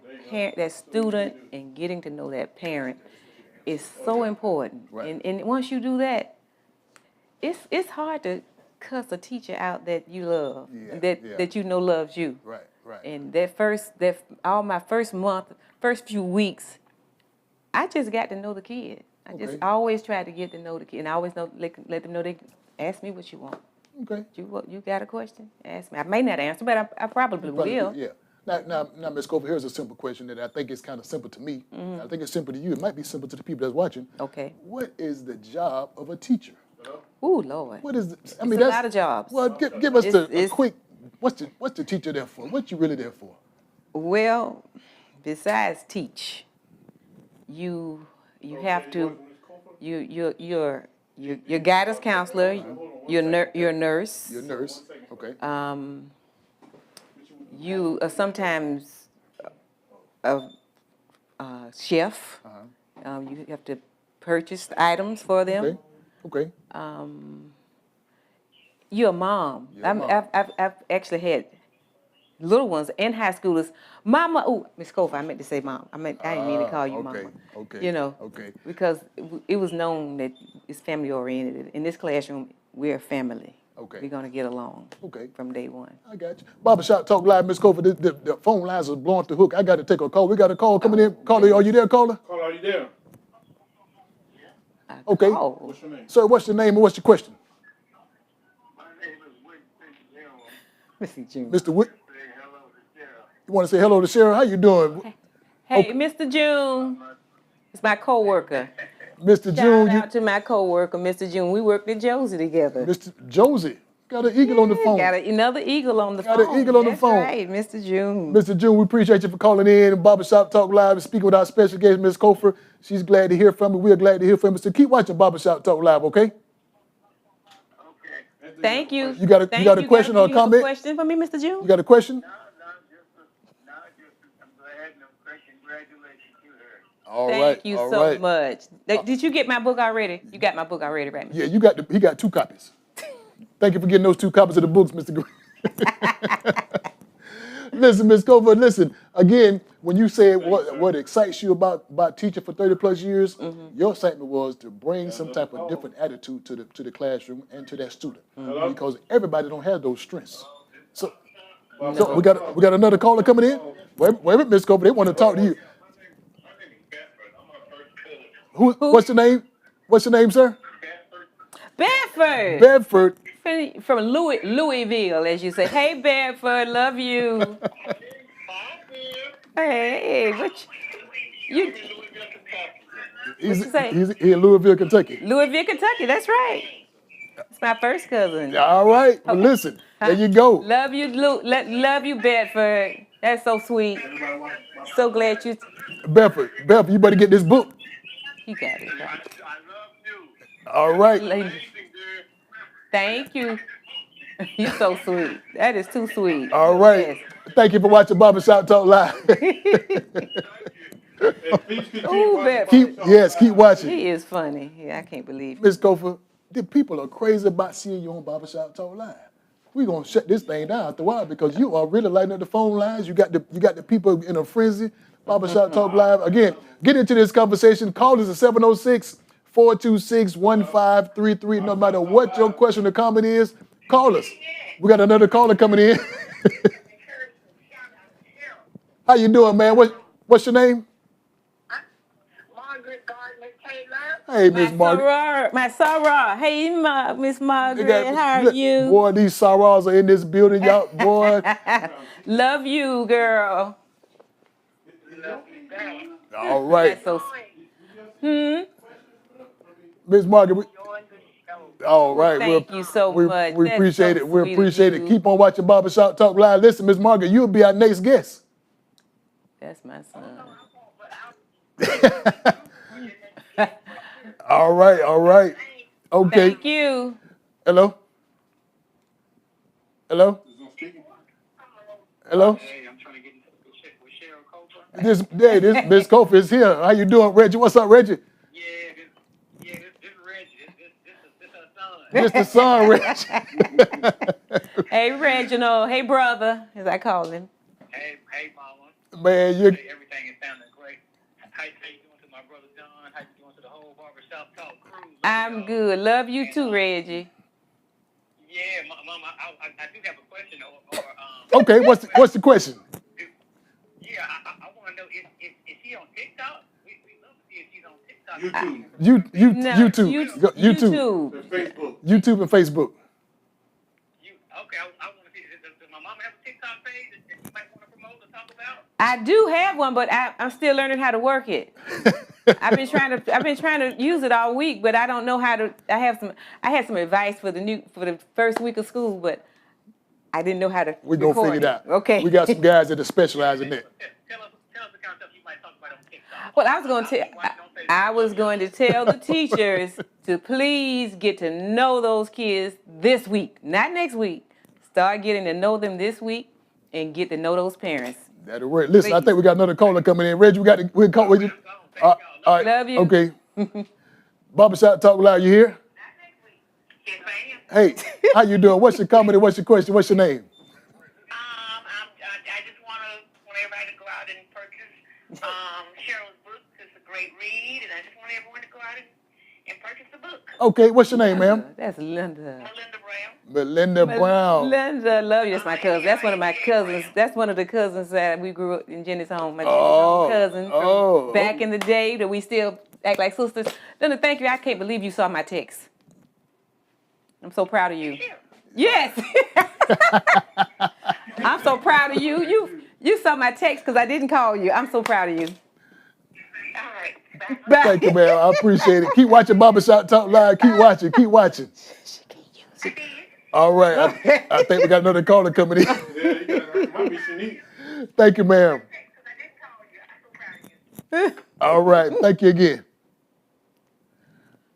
[SPEAKER 4] student and getting to know that parent is so important.
[SPEAKER 3] Right.
[SPEAKER 4] And once you do that, it's hard to cuss a teacher out that you love, that you know loves you.
[SPEAKER 3] Right. Right.
[SPEAKER 4] And all my first few weeks, I just got to know the kid. I always tried to get to know the kid, and I always let them know they ask me what you want.
[SPEAKER 3] Okay.
[SPEAKER 4] You got a question? Ask me. I may not answer, but I probably will.
[SPEAKER 3] Yeah. Now, Ms. Cofer, here's a simple question that I think is kind of simple to me. I think it's simple to you. It might be simple to the people that's watching.
[SPEAKER 4] Okay.
[SPEAKER 3] What is the job of a teacher?
[SPEAKER 4] Ooh, Lord.
[SPEAKER 3] What is?
[SPEAKER 4] A lot of jobs.
[SPEAKER 3] Well, give us a quick. What's the teacher there for? What you really there for?
[SPEAKER 4] Well, besides teach, you have to. You're guidance counselor. You're a nurse.
[SPEAKER 3] You're a nurse. Okay.
[SPEAKER 4] You are sometimes a chef. You have to purchase items for them.
[SPEAKER 3] Okay.
[SPEAKER 4] You're a mom. I've actually had little ones and high schoolers. Mama, Miss Cofer, I meant to say mom. I didn't mean to call you mama.
[SPEAKER 3] Okay.
[SPEAKER 4] You know.
[SPEAKER 3] Okay.
[SPEAKER 4] Because it was known that it's family oriented. In this classroom, we're a family.
[SPEAKER 3] Okay.
[SPEAKER 4] We're gonna get along.
[SPEAKER 3] Okay.
[SPEAKER 4] From day one.
[SPEAKER 3] I got you. Barbershop Talk Live, Miss Cofer. The phone lines are blowing off the hook. I got to take a call. We got a call coming in. Caller, are you there, caller?
[SPEAKER 2] Caller, are you there?
[SPEAKER 3] Okay.
[SPEAKER 2] What's your name?
[SPEAKER 3] Sir, what's your name and what's your question?
[SPEAKER 5] My name is
[SPEAKER 4] Mr. June.
[SPEAKER 3] Mr. Witt.
[SPEAKER 5] Say hello to Cheryl.
[SPEAKER 3] You want to say hello to Cheryl? How you doing?
[SPEAKER 4] Hey, Mr. June. It's my coworker.
[SPEAKER 3] Mr. June.
[SPEAKER 4] Shout out to my coworker, Mr. June. We worked at Josie together.
[SPEAKER 3] Mr. Josie. Got an eagle on the phone.
[SPEAKER 4] Got another eagle on the phone.
[SPEAKER 3] Got an eagle on the phone.
[SPEAKER 4] That's right, Mr. June.
[SPEAKER 3] Mr. June, we appreciate you for calling in. Barbershop Talk Live and speaking with our special guest, Ms. Cofer. She's glad to hear from you. We're glad to hear from you. So keep watching Barbershop Talk Live, okay?
[SPEAKER 5] Okay.
[SPEAKER 4] Thank you.
[SPEAKER 3] You got a question or a comment?
[SPEAKER 4] You have a question for me, Mr. June?
[SPEAKER 3] You got a question?
[SPEAKER 5] No, I'm glad. No question. Congratulations to her.
[SPEAKER 3] All
[SPEAKER 4] Thank
[SPEAKER 3] right.
[SPEAKER 4] you
[SPEAKER 3] all
[SPEAKER 4] so
[SPEAKER 3] right.
[SPEAKER 4] much. Did you get my book already? You got my book already, right? Mr.
[SPEAKER 3] Yeah, he got 2 copies. Thank you for getting those 2 copies of the books, Mr. Green. Listen, Miss Cofer, listen, again, when you said what excites you about teaching for 30 plus years, your excitement was to bring some type of different attitude to the classroom and to that student. Because everybody don't have those strengths. So we got another caller coming in. Wait a minute, Miss Cofer, they want to talk to you. What's your name? What's your name, sir?
[SPEAKER 6] Bedford.
[SPEAKER 3] Bedford.
[SPEAKER 6] From Louisville, as you say. Hey, Bedford, love you. Hey, you say?
[SPEAKER 3] He's in Louisville, Kentucky.
[SPEAKER 6] Louisville, Kentucky. That's right. It's my first cousin.
[SPEAKER 3] All right. Well, listen, there you go.
[SPEAKER 6] Love you, love you, Bedford. That's so sweet. So glad you.
[SPEAKER 3] Bedford, you better get this book.
[SPEAKER 6] You got it.
[SPEAKER 5] I love you.
[SPEAKER 3] All right.
[SPEAKER 5] Amazing, dude.
[SPEAKER 6] Thank you. You're so sweet. That is too sweet.
[SPEAKER 3] All right.
[SPEAKER 6] Yes.
[SPEAKER 3] Thank you for watching Barbershop Talk Live.
[SPEAKER 6] Ooh, Bedford.
[SPEAKER 3] Keep watching.
[SPEAKER 6] He is funny. Yeah, I can't believe it.
[SPEAKER 3] Miss Cofer, the people are crazy about seeing you on Barbershop Talk Live. We're gonna shut this thing down after a while because you are really lighting up the phone lines. You got the people in a frenzy. Barbershop Talk Live. Again, get into this conversation. Call us at 706-426-1533. No matter what your question or comment is, call us. We got another caller coming in. How you doing, man? What's your name?
[SPEAKER 5] Margaret Gardner Taylor.
[SPEAKER 3] Hey, Miss Margaret.
[SPEAKER 6] My soror. Hey, Miss Margaret. How are you?
[SPEAKER 3] Boy, these sorors are in this building, y'all. Boy.
[SPEAKER 6] Love you, girl.
[SPEAKER 3] All right.
[SPEAKER 6] That's so sweet.
[SPEAKER 3] Miss Margaret. All right.
[SPEAKER 6] Thank you so much.
[SPEAKER 3] We appreciate it. We
[SPEAKER 6] sweet of
[SPEAKER 3] appreciate it.
[SPEAKER 6] you.
[SPEAKER 3] Keep on watching Barbershop Talk Live. Listen, Miss Margaret, you'll be our next guest.
[SPEAKER 6] That's my son.
[SPEAKER 3] All right. Okay.
[SPEAKER 6] Thank you.
[SPEAKER 3] Hello?
[SPEAKER 5] Hey, I'm trying to get in touch with Cheryl Cofer.
[SPEAKER 3] This Miss Cofer is here. How you doing, Reggie? What's up, Reggie?
[SPEAKER 5] This Reggie.
[SPEAKER 3] This
[SPEAKER 5] This her son.
[SPEAKER 3] the son, Reggie.
[SPEAKER 6] Hey, Reginald. Hey, brother, as I call him.
[SPEAKER 5] Hey, mama.
[SPEAKER 3] Man, you
[SPEAKER 5] Hey, everything is sounding great. How you doing to my brother John? How you doing to the whole Barbershop Talk crew?
[SPEAKER 6] I'm good. Love you too, Reggie.
[SPEAKER 5] Yeah, mama, I do have a question.
[SPEAKER 3] okay. What's the question?
[SPEAKER 5] Yeah, I want to know is she on TikTok? We love to see if she's on TikTok.
[SPEAKER 3] YouTube. YouTube and Facebook.
[SPEAKER 5] Okay, I want to see. Does my mama have a TikTok page that you might want to promote or talk about?
[SPEAKER 6] I do have one, but I'm still learning how to work it. I've been trying to use it all week, but I don't know how to. I had some advice for the first week of school, but I didn't know how to.
[SPEAKER 3] We're gonna figure it out.
[SPEAKER 6] Okay.
[SPEAKER 3] We got some guys that specialize in that.
[SPEAKER 5] Tell us the kind of stuff you might talk about on TikTok.
[SPEAKER 6] Well, I was going to tell the teachers to please get to know those kids this week, not next week. Start getting to know them this week and get to know those parents.
[SPEAKER 3] That'll work. Listen, I think we got another caller coming in. Reggie, we'll call with you. All right.
[SPEAKER 6] Love you.
[SPEAKER 3] Okay. Barbershop Talk Live, you here?
[SPEAKER 5] Yes, ma'am.
[SPEAKER 3] Hey, how you doing? What's your comment? What's your question? What's your name?
[SPEAKER 5] I just want everybody to go out and purchase Cheryl's book. It's a great read, and I just want everyone to go out and purchase the book.
[SPEAKER 3] Okay, what's your name, ma'am?
[SPEAKER 6] That's Linda.
[SPEAKER 5] Melinda Brown.
[SPEAKER 3] Melinda Brown.
[SPEAKER 6] Linda, love you. That's my cousin. That's one of my cousins. That's one of the cousins that we grew up in Jenny's home. My Jenny's home cousin from back in the day that we still act like sisters. Linda, thank you. I can't believe you saw my text. I'm so proud of you. Yes. I'm so proud of you. You saw my text because I didn't call you. I'm so proud of you.
[SPEAKER 5] All right.
[SPEAKER 6] Bye.
[SPEAKER 3] Thank you, man. I appreciate it. Keep watching Barbershop Talk Live. Keep watching. All right. I think we got another caller coming in. Thank you, ma'am. All right. Thank you again.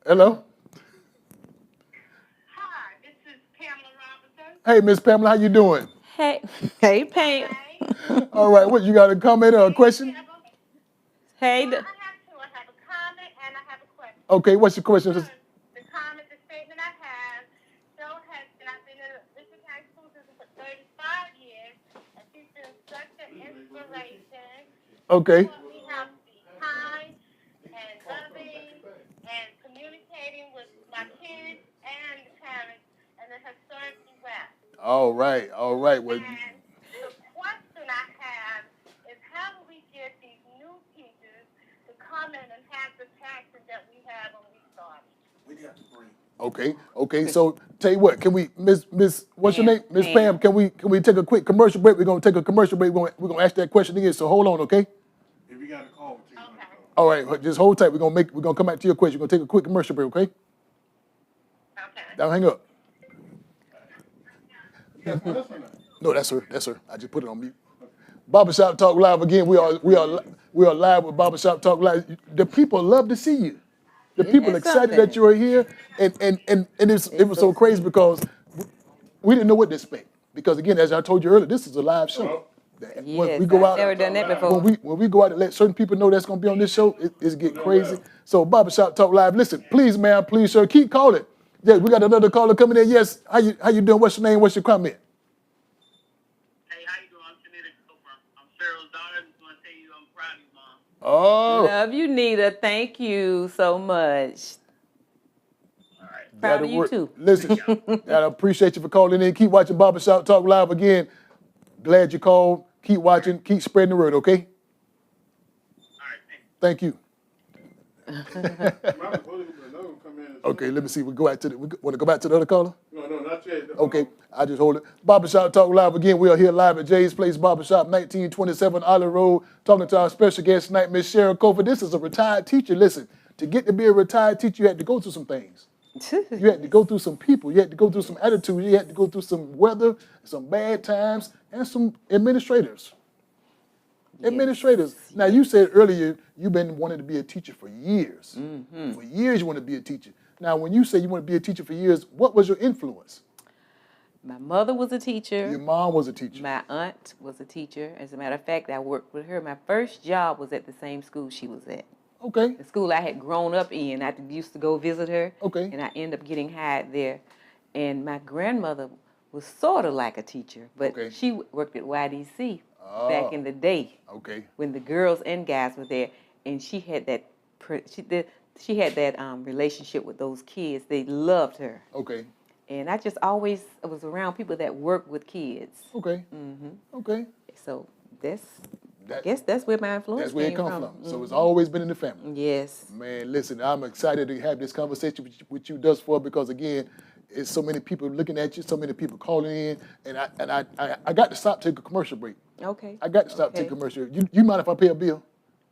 [SPEAKER 3] Hello?
[SPEAKER 5] Hi, this is Pamela Robinson.
[SPEAKER 3] Hey, Miss Pamela, how you doing?
[SPEAKER 6] Hey, Pam.
[SPEAKER 3] All right. What, you got a comment or a question?
[SPEAKER 6] Hey.
[SPEAKER 5] I have a comment and I have a question.
[SPEAKER 3] Okay, what's your question?
[SPEAKER 5] The comment, the statement I have, Cheryl has, and I've been in a district high school system for 35 years, and she's been such
[SPEAKER 3] Okay.
[SPEAKER 5] But we have to be kind and loving and communicating with my kids and the parents, and it has served me well.
[SPEAKER 3] All right. All right. Well,
[SPEAKER 5] And the question I have is how do we get these new teachers to come in and have the passion that we had when we started?
[SPEAKER 3] okay. Okay. So tell you what, can we, Miss, what's your
[SPEAKER 6] Pam,
[SPEAKER 3] name? Miss
[SPEAKER 6] Pam.
[SPEAKER 3] Pam, can we take a quick commercial break? We're gonna take a commercial break. We're gonna ask that question again. So hold on, okay?
[SPEAKER 2] If you got a call, we'll take another
[SPEAKER 5] Okay.
[SPEAKER 2] call.
[SPEAKER 3] All right. Just hold tight. We're gonna come back to your question. We're gonna take a quick commercial break, okay?
[SPEAKER 5] Okay.
[SPEAKER 3] Don't hang up.
[SPEAKER 2] That's one or not?
[SPEAKER 3] No, that's her. That's her. I just put it on mute. Barbershop Talk Live again. We are live with Barbershop Talk Live. The people love to see you. The people
[SPEAKER 6] that's
[SPEAKER 3] excited
[SPEAKER 6] something.
[SPEAKER 3] that you are here, and it was so crazy because we didn't know what to expect. Because again, as I told you earlier, this is a live show. When
[SPEAKER 6] Yes,
[SPEAKER 3] we go
[SPEAKER 6] I've
[SPEAKER 3] out,
[SPEAKER 6] never done that before.
[SPEAKER 3] when we go out and let certain people know that's gonna be on this show, it's get crazy. So Barbershop Talk Live. Listen, please, ma'am, please, sir, keep calling. Yeah, we got another caller coming in. Yes, how you doing? What's your name? What's your comment?
[SPEAKER 5] Hey, how you doing? I'm Cofer. I'm Cheryl's daughter. I just want to tell you I'm proud of you, Mom.
[SPEAKER 3] Oh,
[SPEAKER 6] Love you, Nita. Thank you so much.
[SPEAKER 5] All right.
[SPEAKER 6] Proud
[SPEAKER 3] that'll
[SPEAKER 6] of you
[SPEAKER 3] work.
[SPEAKER 6] too.
[SPEAKER 3] Listen, I appreciate you for calling in. Keep watching Barbershop Talk Live again. Glad you called. Keep watching. Keep spreading the word, okay?
[SPEAKER 5] All right. Thanks.
[SPEAKER 3] Thank you.
[SPEAKER 2] Another one come in.
[SPEAKER 3] Okay, let me see. We want to go back to the other caller?
[SPEAKER 2] No, not yet.
[SPEAKER 3] Okay, I just hold it. Barbershop Talk Live again. We are here live at Jay's Place Barbershop, 1927 Island Road, talking to our special guest tonight, Miss Cheryl Cofer. This is a retired teacher. Listen, to get to be a retired teacher, you had to go through some things. You had to go through some people. You had to go through some attitudes. You had to go through some weather, some bad times, and some administrators. Administrators. Now, you said earlier you've been wanting to be a teacher for years. For years you want to be a teacher. Now, when you say you want to be a teacher for years, what was your influence?
[SPEAKER 6] My mother was a teacher.
[SPEAKER 3] Your mom was a teacher.
[SPEAKER 6] My aunt was a teacher. As a matter of fact, I worked with her. My first job was at the same school she was at.
[SPEAKER 3] Okay.
[SPEAKER 6] The school I had grown up in. I used to go visit her.
[SPEAKER 3] Okay.
[SPEAKER 6] And I ended up getting hired there. And my grandmother was sort of like a teacher, but
[SPEAKER 3] Okay.
[SPEAKER 6] she worked at YDC back in the day
[SPEAKER 3] Okay.
[SPEAKER 6] when the girls and guys were there. And she had that relationship with those kids. They loved her.
[SPEAKER 3] Okay.
[SPEAKER 6] And I just always was around people that work with kids.
[SPEAKER 3] Okay. Okay.
[SPEAKER 6] So I
[SPEAKER 3] That-
[SPEAKER 6] guess that's where my influence
[SPEAKER 3] That's where it
[SPEAKER 6] came
[SPEAKER 3] comes
[SPEAKER 6] from.
[SPEAKER 3] from. So it's always been in the family.
[SPEAKER 6] Yes.
[SPEAKER 3] Man, listen, I'm excited to have this conversation with you thus far because again, it's so many people looking at you, so many people calling in, and I got to stop taking a commercial break.
[SPEAKER 6] Okay.
[SPEAKER 3] I got to stop
[SPEAKER 6] Okay.
[SPEAKER 3] taking a commercial. You mind if I pay a bill?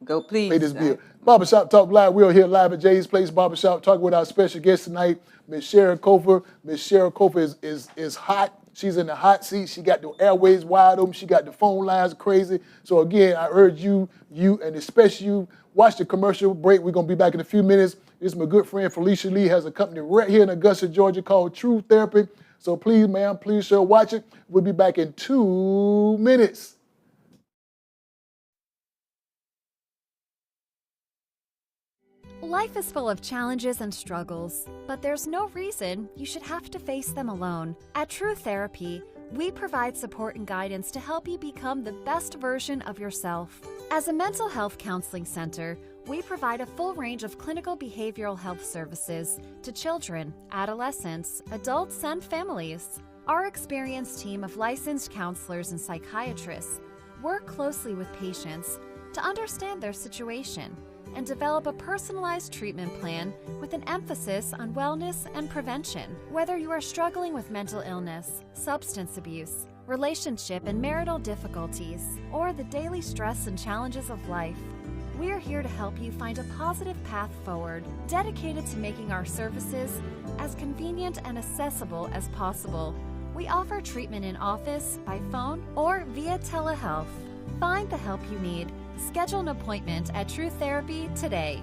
[SPEAKER 6] Go, please.
[SPEAKER 3] Pay this bill. Barbershop Talk Live. We are here live at Jay's Place Barbershop talking with our special guest tonight, Miss Cheryl Cofer. Miss Cheryl Cofer is hot. She's in the hot seat. She got the airways wide open. She got the phone lines crazy. So again, I urge you, and especially you, watch the commercial break. We're going to be back in a few minutes. This is my good friend Felicia Lee, has a company right here in Augusta, Georgia called True Therapy. So please, ma'am, please, sir, watch it. We'll be back in 2 minutes.
[SPEAKER 7] Life is full of challenges and struggles, but there's no reason you should have to face them alone. At True Therapy, we provide support and guidance to help you become the best version of yourself. As a mental health counseling center, we provide a full range of clinical behavioral health services to children, adolescents, adults, and families. Our experienced team of licensed counselors and psychiatrists work closely with patients to understand their situation and develop a personalized treatment plan with an emphasis on wellness and prevention. Whether you are struggling with mental illness, substance abuse, relationship and marital difficulties, or the daily stress and challenges of life, we are here to help you find a positive path forward, dedicated to making our services as convenient and accessible as possible. We offer treatment in office, by phone, or via telehealth. Find the help you need. Schedule an appointment at True Therapy today.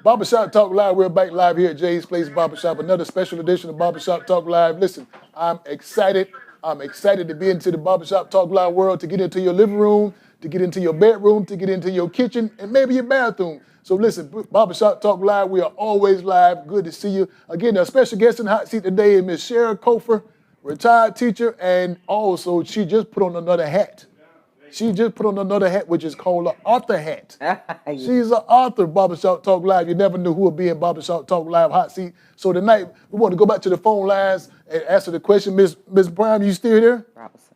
[SPEAKER 3] Barbershop Talk Live. We're back live here at Jay's Place Barbershop. Another special edition of Barbershop Talk Live. Listen, I'm excited. I'm excited to be into the Barbershop Talk Live world, to get into your living room, to get into your bedroom, to get into your kitchen, and maybe your bathroom. So listen, Barbershop Talk Live, we are always live. Good to see you. Again, our special guest in the hot seat today is Miss Cheryl Cofer, retired teacher, and also she just put on another hat. She just put on another hat, which is called an author hat. She's an author, Barbershop Talk Live. You never knew who would be in Barbershop Talk Live hot seat. So tonight, we want to go back to the phone lines and answer the question. Miss Brown, you still here?
[SPEAKER 6] Robinson.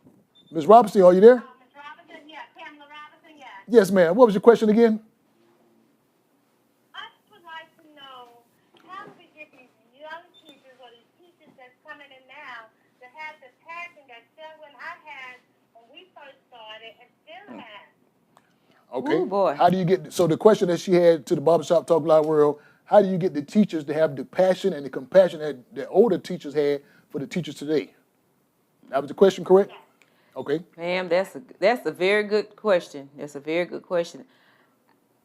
[SPEAKER 3] Miss Robinson, are you there?
[SPEAKER 5] Miss Robinson, yeah. Pamela Robinson, yeah.
[SPEAKER 3] Yes, ma'am. What was your question again?
[SPEAKER 5] I would like to know, how do we get these young teachers or these teachers that's coming in now to have the passion that still when I had when we first started and still have?
[SPEAKER 3] Okay.
[SPEAKER 6] Ooh, boy.
[SPEAKER 3] How do you get, so the question that she had to the Barbershop Talk Live world, how do you get the teachers to have the passion and the compassion that the older teachers had for the teachers today? That was the question, correct?
[SPEAKER 5] Yes.
[SPEAKER 3] Okay.
[SPEAKER 6] Ma'am, that's a very good question. That's a very good question.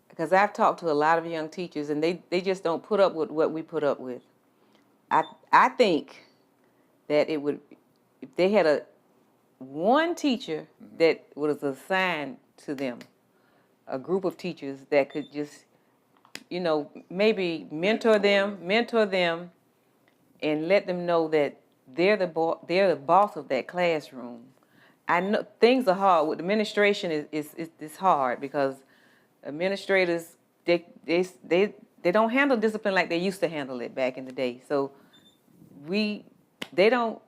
[SPEAKER 6] Because I've talked to a lot of young teachers, and they just don't put up with what we put up with. I think that it would, if they had one teacher that was assigned to them, a group of teachers that could just, maybe mentor them, and let them know that they're the boss of that classroom. I know things are hard. With administration is hard because administrators they don't handle discipline like they used to handle it back in the day. So they don't.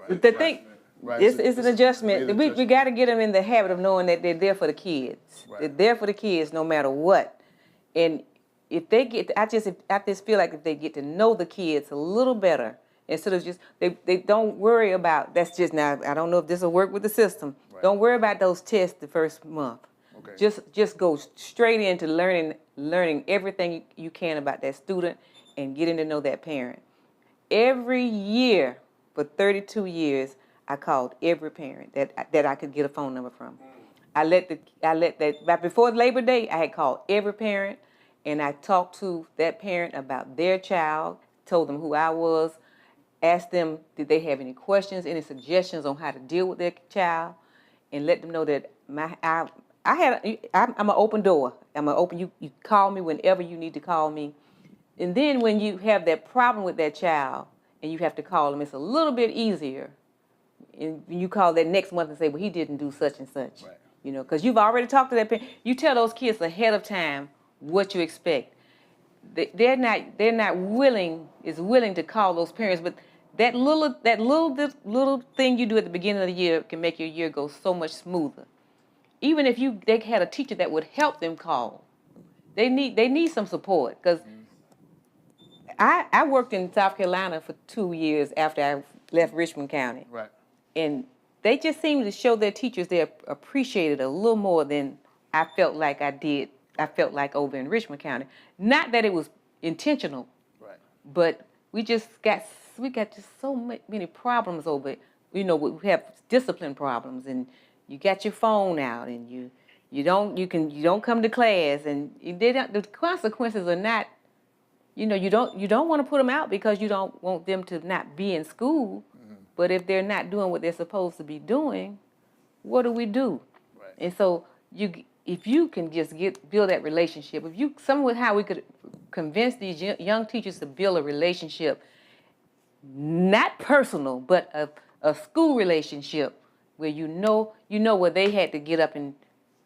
[SPEAKER 6] The thing.
[SPEAKER 3] Right.
[SPEAKER 6] It's an adjustment. We got to get them in the habit of knowing that they're there for the kids.
[SPEAKER 3] Right.
[SPEAKER 6] They're there for the kids no matter what. And if they get, I just feel like if they get to know the kids a little better, instead of just, they don't worry about, that's just now, I don't know if this will work with the system.
[SPEAKER 3] Right.
[SPEAKER 6] Don't worry about those tests the first month.
[SPEAKER 3] Okay.
[SPEAKER 6] Just go straight into learning everything you can about that student and getting to know that parent. Every year for 32 years, I called every parent that I could get a phone number from. I let that before Labor Day, I had called every parent, and I talked to that parent about their child, told them who I was, asked them did they have any questions, any suggestions on how to deal with their child, and let them know that I'm an open door. I'm an open. You call me whenever you need to call me, and then when you have that problem with that child and you have to call them, it's a little bit easier. And you call that next month and say, well, he didn't do such and such.
[SPEAKER 3] Right.
[SPEAKER 6] Because you've already talked to that parent. You tell those kids ahead of time what you expect. They're not willing to call those parents, but that little thing you do at the beginning of the year can make your year go so much smoother. Even if they had a teacher that would help them call, they need some support. Because I worked in South Carolina for 2 years after I left Richmond County.
[SPEAKER 3] Right.
[SPEAKER 6] And they just seem to show their teachers they appreciated a little more than I felt like over in Richmond County. Not that it was intentional,
[SPEAKER 3] Right.
[SPEAKER 6] but we got just so many problems over it. We have discipline problems, and you got your phone out, and you don't come to class, and the consequences are not. You don't want to put them out because you don't want them to not be in school. But if they're not doing what they're supposed to be doing, what do we do?
[SPEAKER 3] Right.
[SPEAKER 6] And so if you can just build that relationship, how we could convince these young teachers to build a relationship, not personal, but a school relationship where you know where they had to get up and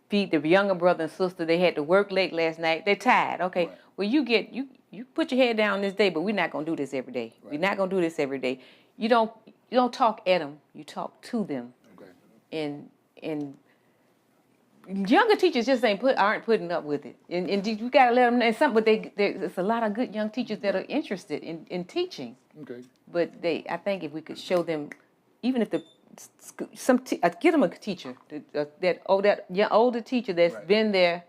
[SPEAKER 6] feed the younger brother and sister. They had to work late last night. They're tired. Okay,
[SPEAKER 3] Right.
[SPEAKER 6] well you put your head down this day, but we're not gonna do this every day.
[SPEAKER 3] Right.
[SPEAKER 6] We're not gonna do this every day. You don't talk at them. You talk to them.
[SPEAKER 3] Okay.
[SPEAKER 6] And younger teachers just aren't putting up with it. And you got to let them know but there's a lot of good young teachers that are interested in teaching.
[SPEAKER 3] Okay.
[SPEAKER 6] But I think if we could show them, even if get them a teacher, that older teacher that's
[SPEAKER 3] Right.
[SPEAKER 6] been there,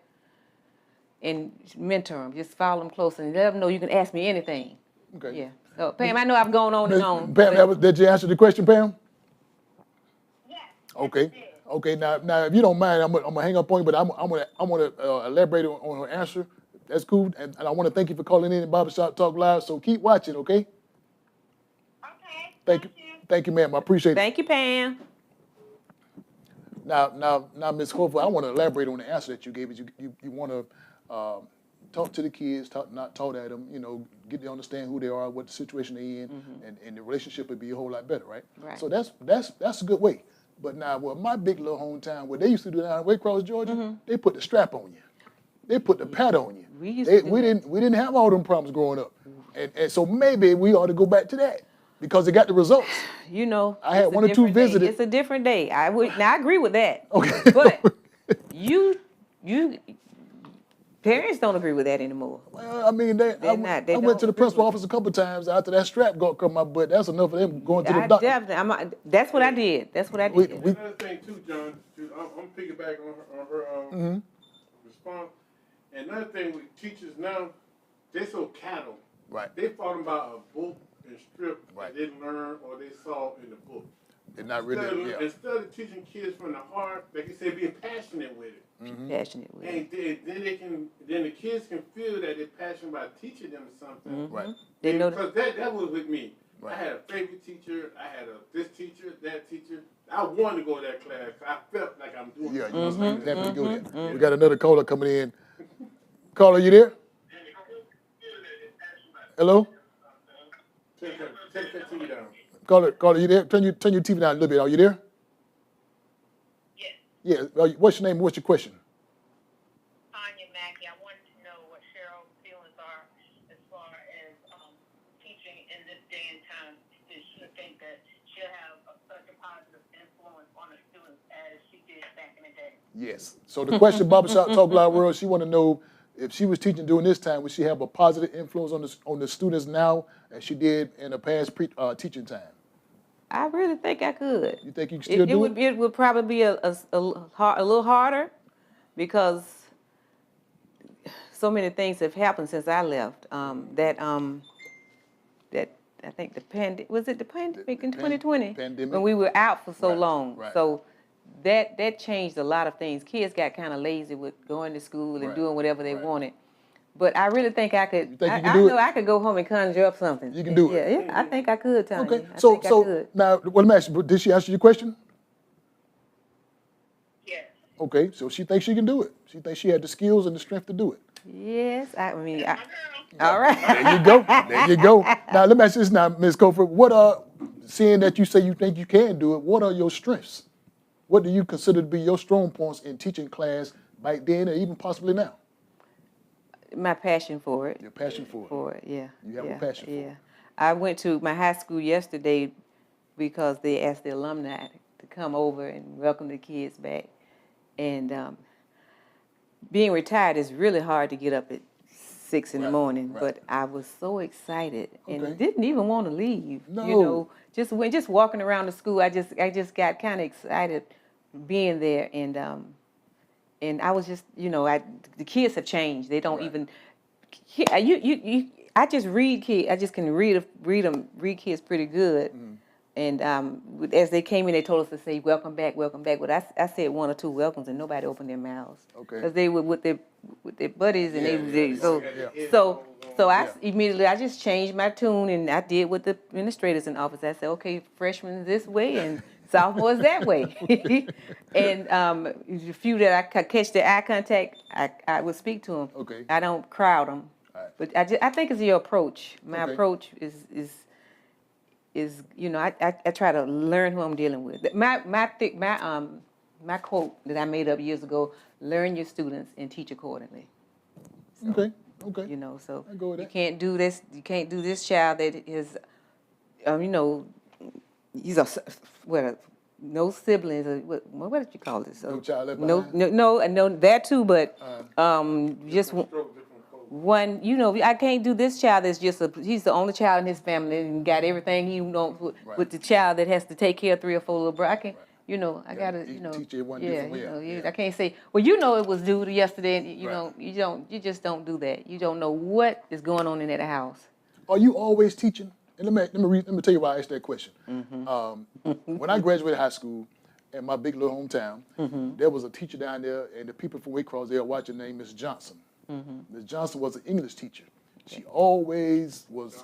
[SPEAKER 6] and mentor them. Just follow them close and let them know you can ask me anything.
[SPEAKER 3] Okay.
[SPEAKER 6] Yeah. So Pam, I know I've gone on and on.
[SPEAKER 3] Pam, did you answer the question, Pam?
[SPEAKER 5] Yes.
[SPEAKER 3] Okay. Okay. Now, if you don't mind, I'm gonna hang up on you, but I'm gonna elaborate on her answer. That's cool, and I want to thank you for calling in Barbershop Talk Live. So keep watching, okay?
[SPEAKER 5] Okay.
[SPEAKER 3] Thank you, ma'am. I appreciate it.
[SPEAKER 6] Thank you, Pam.
[SPEAKER 3] Now, Ms. Cofer, I want to elaborate on the answer that you gave. You want to talk to the kids, not talk at them, get to understand who they are, what the situation they're in, and the relationship would be a whole lot better, right?
[SPEAKER 6] Right.
[SPEAKER 3] So that's a good way. But now, my big little hometown, what they used to do down Waycross, Georgia, they put the strap on you. They put the pad on you.
[SPEAKER 6] We
[SPEAKER 3] didn't have all them problems growing up. And so maybe we ought to go back to that because they got the results. I had one or two visitors.
[SPEAKER 6] It's a different day. I agree with that.
[SPEAKER 3] Okay.
[SPEAKER 6] But you parents don't agree with that anymore.
[SPEAKER 3] Well, I mean, I went to the principal office a couple times after that strap got cut my butt. That's enough of them going to the doctor.
[SPEAKER 6] That's what I did.
[SPEAKER 8] Another thing too, John, I'm piggybacking on her response. Another thing with teachers now, they so cattle.
[SPEAKER 3] Right.
[SPEAKER 8] They thought about a book and strip that they learned or they saw in the book.
[SPEAKER 3] They're not really,
[SPEAKER 8] Instead of teaching kids from the heart, like you say, being passionate with it.
[SPEAKER 6] Passionate with it.
[SPEAKER 8] And then the kids can feel that they're passionate about teaching them something.
[SPEAKER 3] Right.
[SPEAKER 6] They know
[SPEAKER 8] because that was with me.
[SPEAKER 3] Right.
[SPEAKER 8] I had a favorite teacher. I had this teacher, that teacher. I wanted to go to that class. I felt like I'm doing it.
[SPEAKER 3] Yeah, you must have to go there. We got another caller coming in. Caller, you there? Hello?
[SPEAKER 8] Take that TV down.
[SPEAKER 3] Caller, you there? Turn your TV down a little bit. Are you there?
[SPEAKER 5] Yes.
[SPEAKER 3] Yeah. What's your name? What's your question?
[SPEAKER 5] Tanya Mackey, I wanted to know what Cheryl's feelings are as far as teaching in this day and time. Does she think that she'll have such a positive influence on the students as she did back in the day?
[SPEAKER 3] Yes. So the question, Barbershop Talk Live World, she want to know if she was teaching during this time, would she have a positive influence on the students now as she did in the past teaching time?
[SPEAKER 6] I really think I could.
[SPEAKER 3] You think you can still do it?
[SPEAKER 6] It would probably be a little harder because so many things have happened since I left. That I think was it the pandemic in 2020?
[SPEAKER 3] Pandemic.
[SPEAKER 6] When we were out for so long.
[SPEAKER 3] Right.
[SPEAKER 6] So that changed a lot of things. Kids got kind of lazy with going to school and doing whatever they wanted. But I really think I could.
[SPEAKER 3] You think you can
[SPEAKER 6] I
[SPEAKER 3] do
[SPEAKER 6] know
[SPEAKER 3] it?
[SPEAKER 6] I could go home and conjure up something.
[SPEAKER 3] You can do it.
[SPEAKER 6] Yeah, I think I could, Tanya.
[SPEAKER 3] Okay.
[SPEAKER 6] I
[SPEAKER 3] So
[SPEAKER 6] think I could.
[SPEAKER 3] now, let me ask you, did she answer your question?
[SPEAKER 5] Yes.
[SPEAKER 3] Okay. So she thinks she can do it. She thinks she had the skills and the strength to do it.
[SPEAKER 6] Yes, I mean.
[SPEAKER 5] My girl.
[SPEAKER 6] All right.
[SPEAKER 3] There you go. There you go. Now, let me ask you this now, Ms. Cofer. Seeing that you say you think you can do it, what are your strengths? What do you consider to be your strong points in teaching class back then or even possibly now?
[SPEAKER 6] My passion for it.
[SPEAKER 3] Your passion for it.
[SPEAKER 6] For it, yeah.
[SPEAKER 3] You have a passion for it.
[SPEAKER 6] I went to my high school yesterday because they asked the alumni to come over and welcome the kids back. And being retired is really hard to get up at 6 in the morning, but I was so excited and didn't even want to leave.
[SPEAKER 3] No.
[SPEAKER 6] Just walking around the school, I just got kind of excited being there, and I was just, the kids have changed. They don't even. I just read kids. I just can read kids pretty good. And as they came in, they told us to say welcome back, welcome back. But I said one or two welcomes, and nobody opened their mouths because they were with their buddies, and so I immediately just changed my tune, and I did with the administrators in office. I said, okay, freshmen this way and sophomores that way. And the few that I could catch their eye contact, I would speak to them.
[SPEAKER 3] Okay.
[SPEAKER 6] I don't crowd them.
[SPEAKER 3] Right.
[SPEAKER 6] But I think it's your approach. My approach is I try to learn who I'm dealing with. My quote that I made up years ago: learn your students and teach accordingly. So,
[SPEAKER 3] Okay.
[SPEAKER 6] So
[SPEAKER 3] I go with
[SPEAKER 6] you
[SPEAKER 3] that.
[SPEAKER 6] can't do this. You can't do this child that is, he's no siblings. Or what did you call this?
[SPEAKER 3] No child left
[SPEAKER 6] No,
[SPEAKER 3] behind?
[SPEAKER 6] no, that too. But just one, I can't do this child that's he's the only child in his family and got everything he wants with the child that has to take care of 3 or 4 little brothers. I can't, I gotta,
[SPEAKER 3] teach it one different way.
[SPEAKER 6] I can't say, well, it was due to yesterday, and you just don't do that. You don't know what is going on in that house.
[SPEAKER 3] Are you always teaching? And let me tell you why I asked that question. When I graduated high school in my big little hometown, there was a teacher down there, and the people from Waycross, they were watching, named Miss Johnson. Ms. Johnson was an English teacher. She always was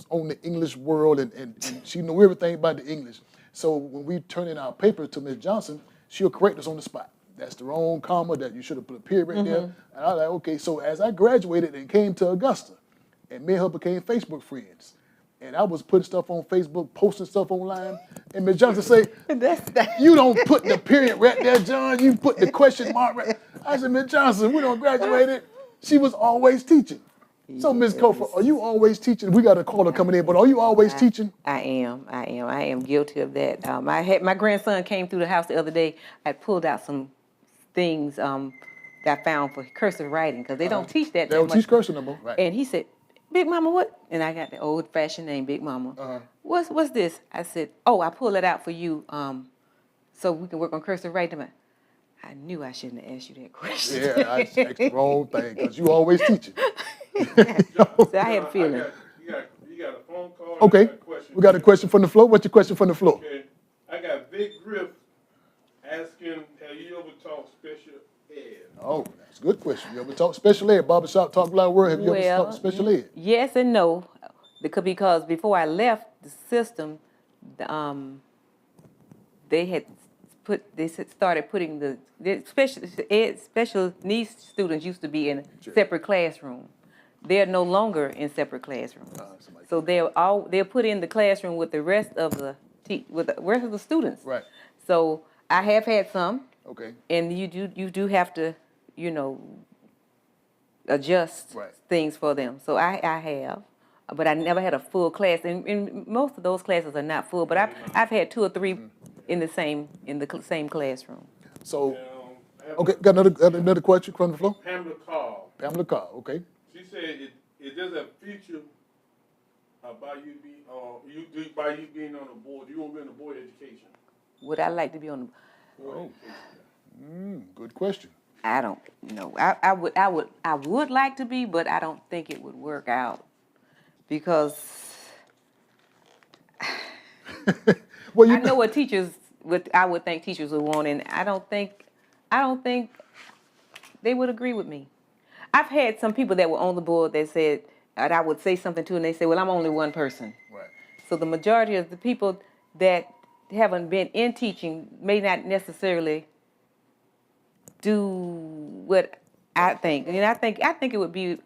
[SPEAKER 3] on the English world, and she knew everything about the English. So when we turned in our papers to Ms. Johnson, she'll correct us on the spot. That's the wrong comma, that you should have put a period right there. And I was like, okay. So as I graduated and came to Augusta, and me and her became Facebook friends, and I was putting stuff on Facebook, posting stuff online, and Ms. Johnson say, you don't put the period right there, John, you put the question mark right. I said, Ms. Johnson, we don't graduated. She was always teaching. So, Ms. Cofer, are you always teaching? We got a caller coming in, but are you always teaching?
[SPEAKER 6] I am guilty of that. My grandson came through the house the other day. I pulled out some things that I found for cursive writing, because they don't teach that.
[SPEAKER 3] They don't teach cursive no more, right?
[SPEAKER 6] And he said, Big Mama, what? And I got the old-fashioned name, Big Mama. What's this? I said, oh, I pulled it out for you so we can work on cursive writing. I knew I shouldn't have asked you that question.
[SPEAKER 3] Yeah, I asked the wrong thing, because you always teaching.
[SPEAKER 6] So I had a feeling.
[SPEAKER 8] You got a phone call?
[SPEAKER 3] Okay, we got a question from the floor. What's your question from the floor?
[SPEAKER 8] Okay, I got Vic Griff asking, have you ever taught special ed?
[SPEAKER 3] Oh, that's a good question. You ever taught special ed? Barbershop Talk Loud Word, have you ever taught special ed?
[SPEAKER 6] Yes and no, because before I left the system, they started putting the special needs students used to be in a separate classroom. They're no longer in separate classrooms. So they're put in the classroom with the rest of the students.
[SPEAKER 3] Right.
[SPEAKER 6] So I have had some.
[SPEAKER 3] Okay.
[SPEAKER 6] And you do have to, adjust things for them. So I have, but I never had a full class. And most of those classes are not full, but I've had 2 or 3 in the same classroom.
[SPEAKER 3] So, okay, got another question from the floor?
[SPEAKER 8] Pamela Carr,
[SPEAKER 3] okay.
[SPEAKER 8] She said it doesn't feature by you being on the board. You won't be on the board of education.
[SPEAKER 6] Would I like to be on the
[SPEAKER 3] board? Good question.
[SPEAKER 6] I don't know. I would like to be, but I don't think it would work out, because I know what I would think teachers would want, and I don't think they would agree with me. I've had some people that were on the board that said, and I would say something to, and they say, well, I'm only one person.
[SPEAKER 3] Right.
[SPEAKER 6] So the majority of the people that haven't been in teaching may not necessarily do what I think. And I think it would be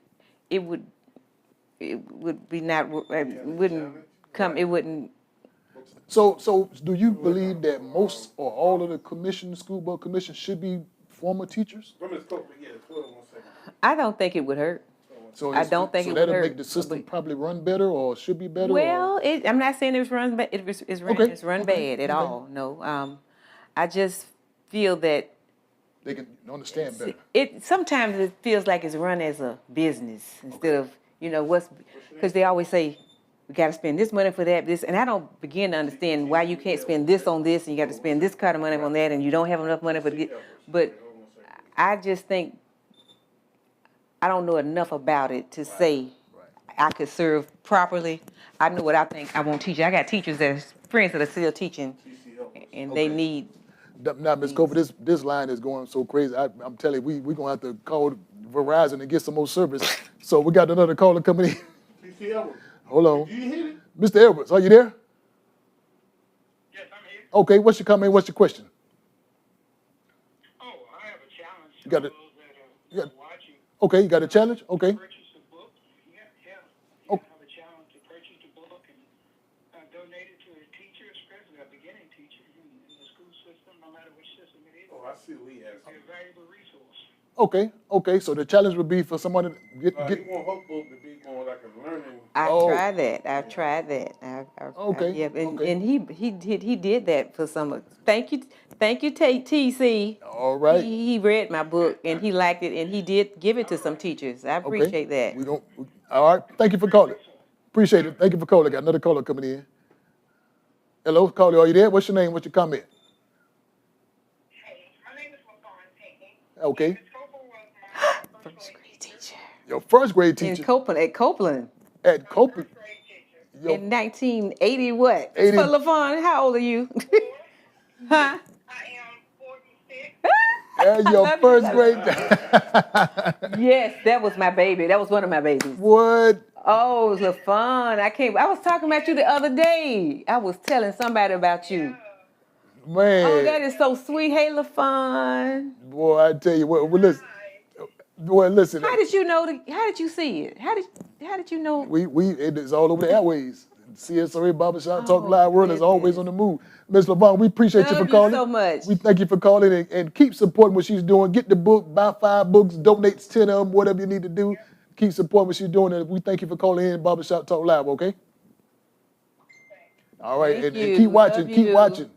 [SPEAKER 6] not, it wouldn't come, it wouldn't.
[SPEAKER 3] So do you believe that most or all of the school board commissions should be former teachers?
[SPEAKER 6] I don't think it would hurt. I don't think it would hurt.
[SPEAKER 3] So that'll make the system probably run better, or should be better?
[SPEAKER 6] Well, I'm not saying it's run bad at all. No, I just feel that
[SPEAKER 3] they can understand better.
[SPEAKER 6] Sometimes it feels like it's run as a business instead of because they always say we got to spend this money for that, this, and I don't begin to understand why you can't spend this on this, and you got to spend this kind of money on that, and you don't have enough money for it. But I just think I don't know enough about it to say I could serve properly. I know what I think I won't teach. I got teachers friends that are still teaching, and they need.
[SPEAKER 3] Now, Ms. Cofer, this line is going so crazy. I'm telling you, we're going to have to call Verizon and get some more service. So we got another caller coming in. Hold on.
[SPEAKER 8] Did you hear it?
[SPEAKER 3] Mr. Edwards, are you there?
[SPEAKER 5] Yes, I'm here.
[SPEAKER 3] Okay, what's your comment? What's your question?
[SPEAKER 5] Oh, I have a challenge to
[SPEAKER 3] You got
[SPEAKER 5] those
[SPEAKER 3] it.
[SPEAKER 5] that are watching.
[SPEAKER 3] Okay, you got a challenge? Okay.
[SPEAKER 5] Purchase a book. Yeah. I have a challenge to purchase the book and donate it to a teacher, especially a beginning teacher in the school system, no matter which system it is.
[SPEAKER 8] Oh, I see what he has.
[SPEAKER 5] It's a valuable resource.
[SPEAKER 3] Okay. So the challenge would be for someone to get.
[SPEAKER 8] He want her book to be more like a learning.
[SPEAKER 6] I've tried that.
[SPEAKER 3] Okay.
[SPEAKER 6] Yeah, and he did that for some. Thank you, TC.
[SPEAKER 3] All right.
[SPEAKER 6] He read my book and he liked it, and he did give it to some teachers. I appreciate that.
[SPEAKER 3] All right. Thank you for calling. Appreciate it. Thank you for calling. Got another caller coming in. Hello, caller. Are you there? What's your name? What's your comment?
[SPEAKER 5] Hey, my name is LaFawn Pinckney.
[SPEAKER 3] Okay.
[SPEAKER 6] First grade teacher.
[SPEAKER 3] Your first grade teacher.
[SPEAKER 6] At Copeland.
[SPEAKER 3] At Copeland.
[SPEAKER 6] In 1980 what?
[SPEAKER 3] 80.
[SPEAKER 6] For LaFawn, how old are you? Huh?
[SPEAKER 5] I am 46.
[SPEAKER 3] And your first grade.
[SPEAKER 6] Yes, that was my baby. That was one of my babies.
[SPEAKER 3] What?
[SPEAKER 6] Oh, it was fun. I was talking about you the other day. I was telling somebody about you.
[SPEAKER 3] Man.
[SPEAKER 6] Oh, that is so sweet. Hey, LaFon.
[SPEAKER 3] Boy, I tell you what. Well, listen. Boy, listen.
[SPEAKER 6] How did you know? How did you see it? How did you know?
[SPEAKER 3] It's all over the airways. CSRA Barbershop Talk
[SPEAKER 6] Oh,
[SPEAKER 3] Live World is always
[SPEAKER 6] goodness.
[SPEAKER 3] on the move. Ms. LaVon, we appreciate you for
[SPEAKER 6] Love
[SPEAKER 3] calling.
[SPEAKER 6] so much.
[SPEAKER 3] We thank you for calling and keep supporting what she's doing. Get the book, buy 5 books, donate 10 of them, whatever you need to do. Keep supporting what she's doing. And we thank you for calling in Barbershop Talk Live, okay? All right,
[SPEAKER 6] Thank
[SPEAKER 3] and
[SPEAKER 6] you.
[SPEAKER 3] keep watching,
[SPEAKER 6] Love
[SPEAKER 3] keep
[SPEAKER 6] you.
[SPEAKER 3] watching.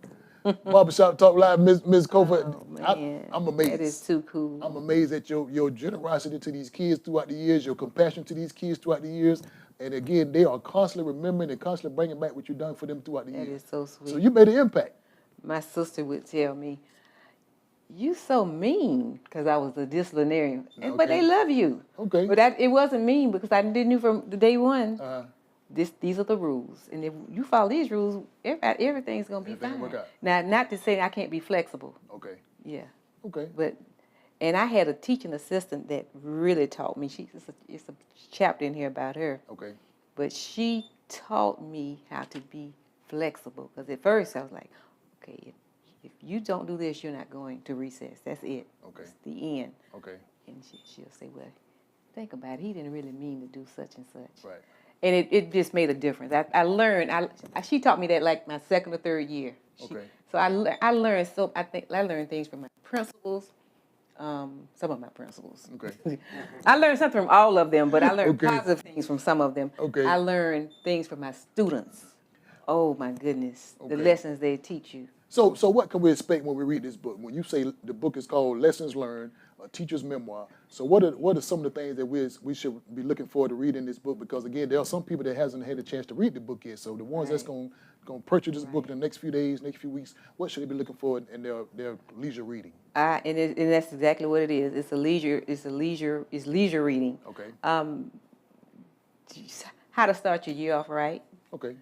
[SPEAKER 3] Barbershop Talk Live, Ms. Cofer.
[SPEAKER 6] Oh, man.
[SPEAKER 3] I'm amazed.
[SPEAKER 6] That is too cool.
[SPEAKER 3] I'm amazed at your generosity to these kids throughout the years, your compassion to these kids throughout the years. And again, they are constantly remembering and constantly bringing back what you've done for them throughout the
[SPEAKER 6] That
[SPEAKER 3] years.
[SPEAKER 6] is so sweet.
[SPEAKER 3] So you made an impact.
[SPEAKER 6] My sister would tell me, "You so mean," because I was a disciplinarian. But they love you.
[SPEAKER 3] Okay.
[SPEAKER 6] But it wasn't mean because I didn't knew from the day one. These are the rules, and if you follow these rules, everything's gonna be fine.
[SPEAKER 3] Work out.
[SPEAKER 6] Now, not to say I can't be flexible.
[SPEAKER 3] Okay.
[SPEAKER 6] Yeah.
[SPEAKER 3] Okay.
[SPEAKER 6] And I had a teaching assistant that really taught me. It's a chapter in here about her.
[SPEAKER 3] Okay.
[SPEAKER 6] But she taught me how to be flexible. Because at first I was like, okay, if you don't do this, you're not going to recess. That's it.
[SPEAKER 3] Okay.
[SPEAKER 6] It's the end.
[SPEAKER 3] Okay.
[SPEAKER 6] And she'll say, well, think about it. He didn't really mean to do such and such.
[SPEAKER 3] Right.
[SPEAKER 6] And it just made a difference. I learned. She taught me that like my second or third year.
[SPEAKER 3] Okay.
[SPEAKER 6] So I learned. So I learned things from my principals. Some of my principals.
[SPEAKER 3] Okay.
[SPEAKER 6] I learned something from all of them, but I learned
[SPEAKER 3] Okay.
[SPEAKER 6] positive things from some of them.
[SPEAKER 3] Okay.
[SPEAKER 6] I learned things from my students. Oh my goodness,
[SPEAKER 3] Okay.
[SPEAKER 6] the lessons they teach you.
[SPEAKER 3] So what can we expect when we read this book? When you say the book is called Lessons Learned, a Teacher's Memoir. So what are some of the things that we should be looking forward to reading this book? Because again, there are some people that hasn't had a chance to read the book yet. So the ones that's going to purchase this book in the next few days, next few weeks, what should they be looking for in their leisure reading?
[SPEAKER 6] And that's exactly what it is. It's leisure reading.
[SPEAKER 3] Okay.
[SPEAKER 6] How to start your year off right.
[SPEAKER 3] Okay.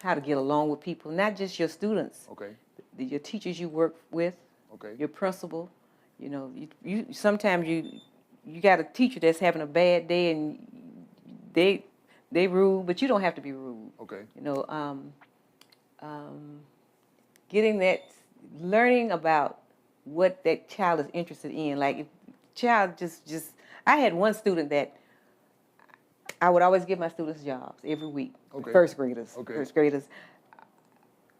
[SPEAKER 6] How to get along with people, not just your students.
[SPEAKER 3] Okay.
[SPEAKER 6] Your teachers you work with.
[SPEAKER 3] Okay.
[SPEAKER 6] Your principal. You know, you sometimes you got a teacher that's having a bad day and they rude, but you don't have to be rude.
[SPEAKER 3] Okay.
[SPEAKER 6] You know, learning about what that child is interested in. Like if child just I had one student that I would always give my students jobs every week.
[SPEAKER 3] Okay.
[SPEAKER 6] First graders.
[SPEAKER 3] Okay.
[SPEAKER 6] First graders.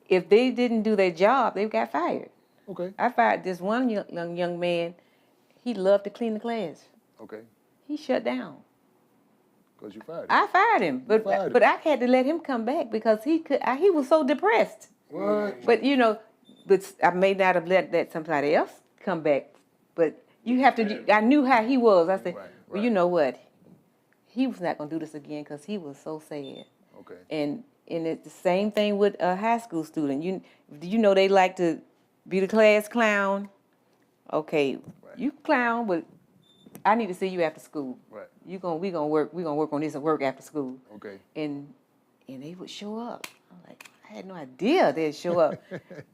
[SPEAKER 6] If they didn't do their job, they got fired.
[SPEAKER 3] Okay.
[SPEAKER 6] I fired this one young man. He loved to clean the class.
[SPEAKER 3] Okay.
[SPEAKER 6] He shut down.
[SPEAKER 3] Because you fired him.
[SPEAKER 6] I fired him, but
[SPEAKER 3] fired him.
[SPEAKER 6] but I had to let him come back because he was so depressed.
[SPEAKER 3] What?
[SPEAKER 6] But you know, but I may not have let somebody else come back. But you have to. I knew how he was. I said, well, you know what? He was not going to do this again because he was so sad.
[SPEAKER 3] Okay.
[SPEAKER 6] And it's the same thing with a high school student. You know they like to be the class clown. Okay, you clown, but I need to see you after school.
[SPEAKER 3] Right.
[SPEAKER 6] We gonna work on this at work after school.
[SPEAKER 3] Okay.
[SPEAKER 6] And they would show up. I'm like, I had no idea they'd show up.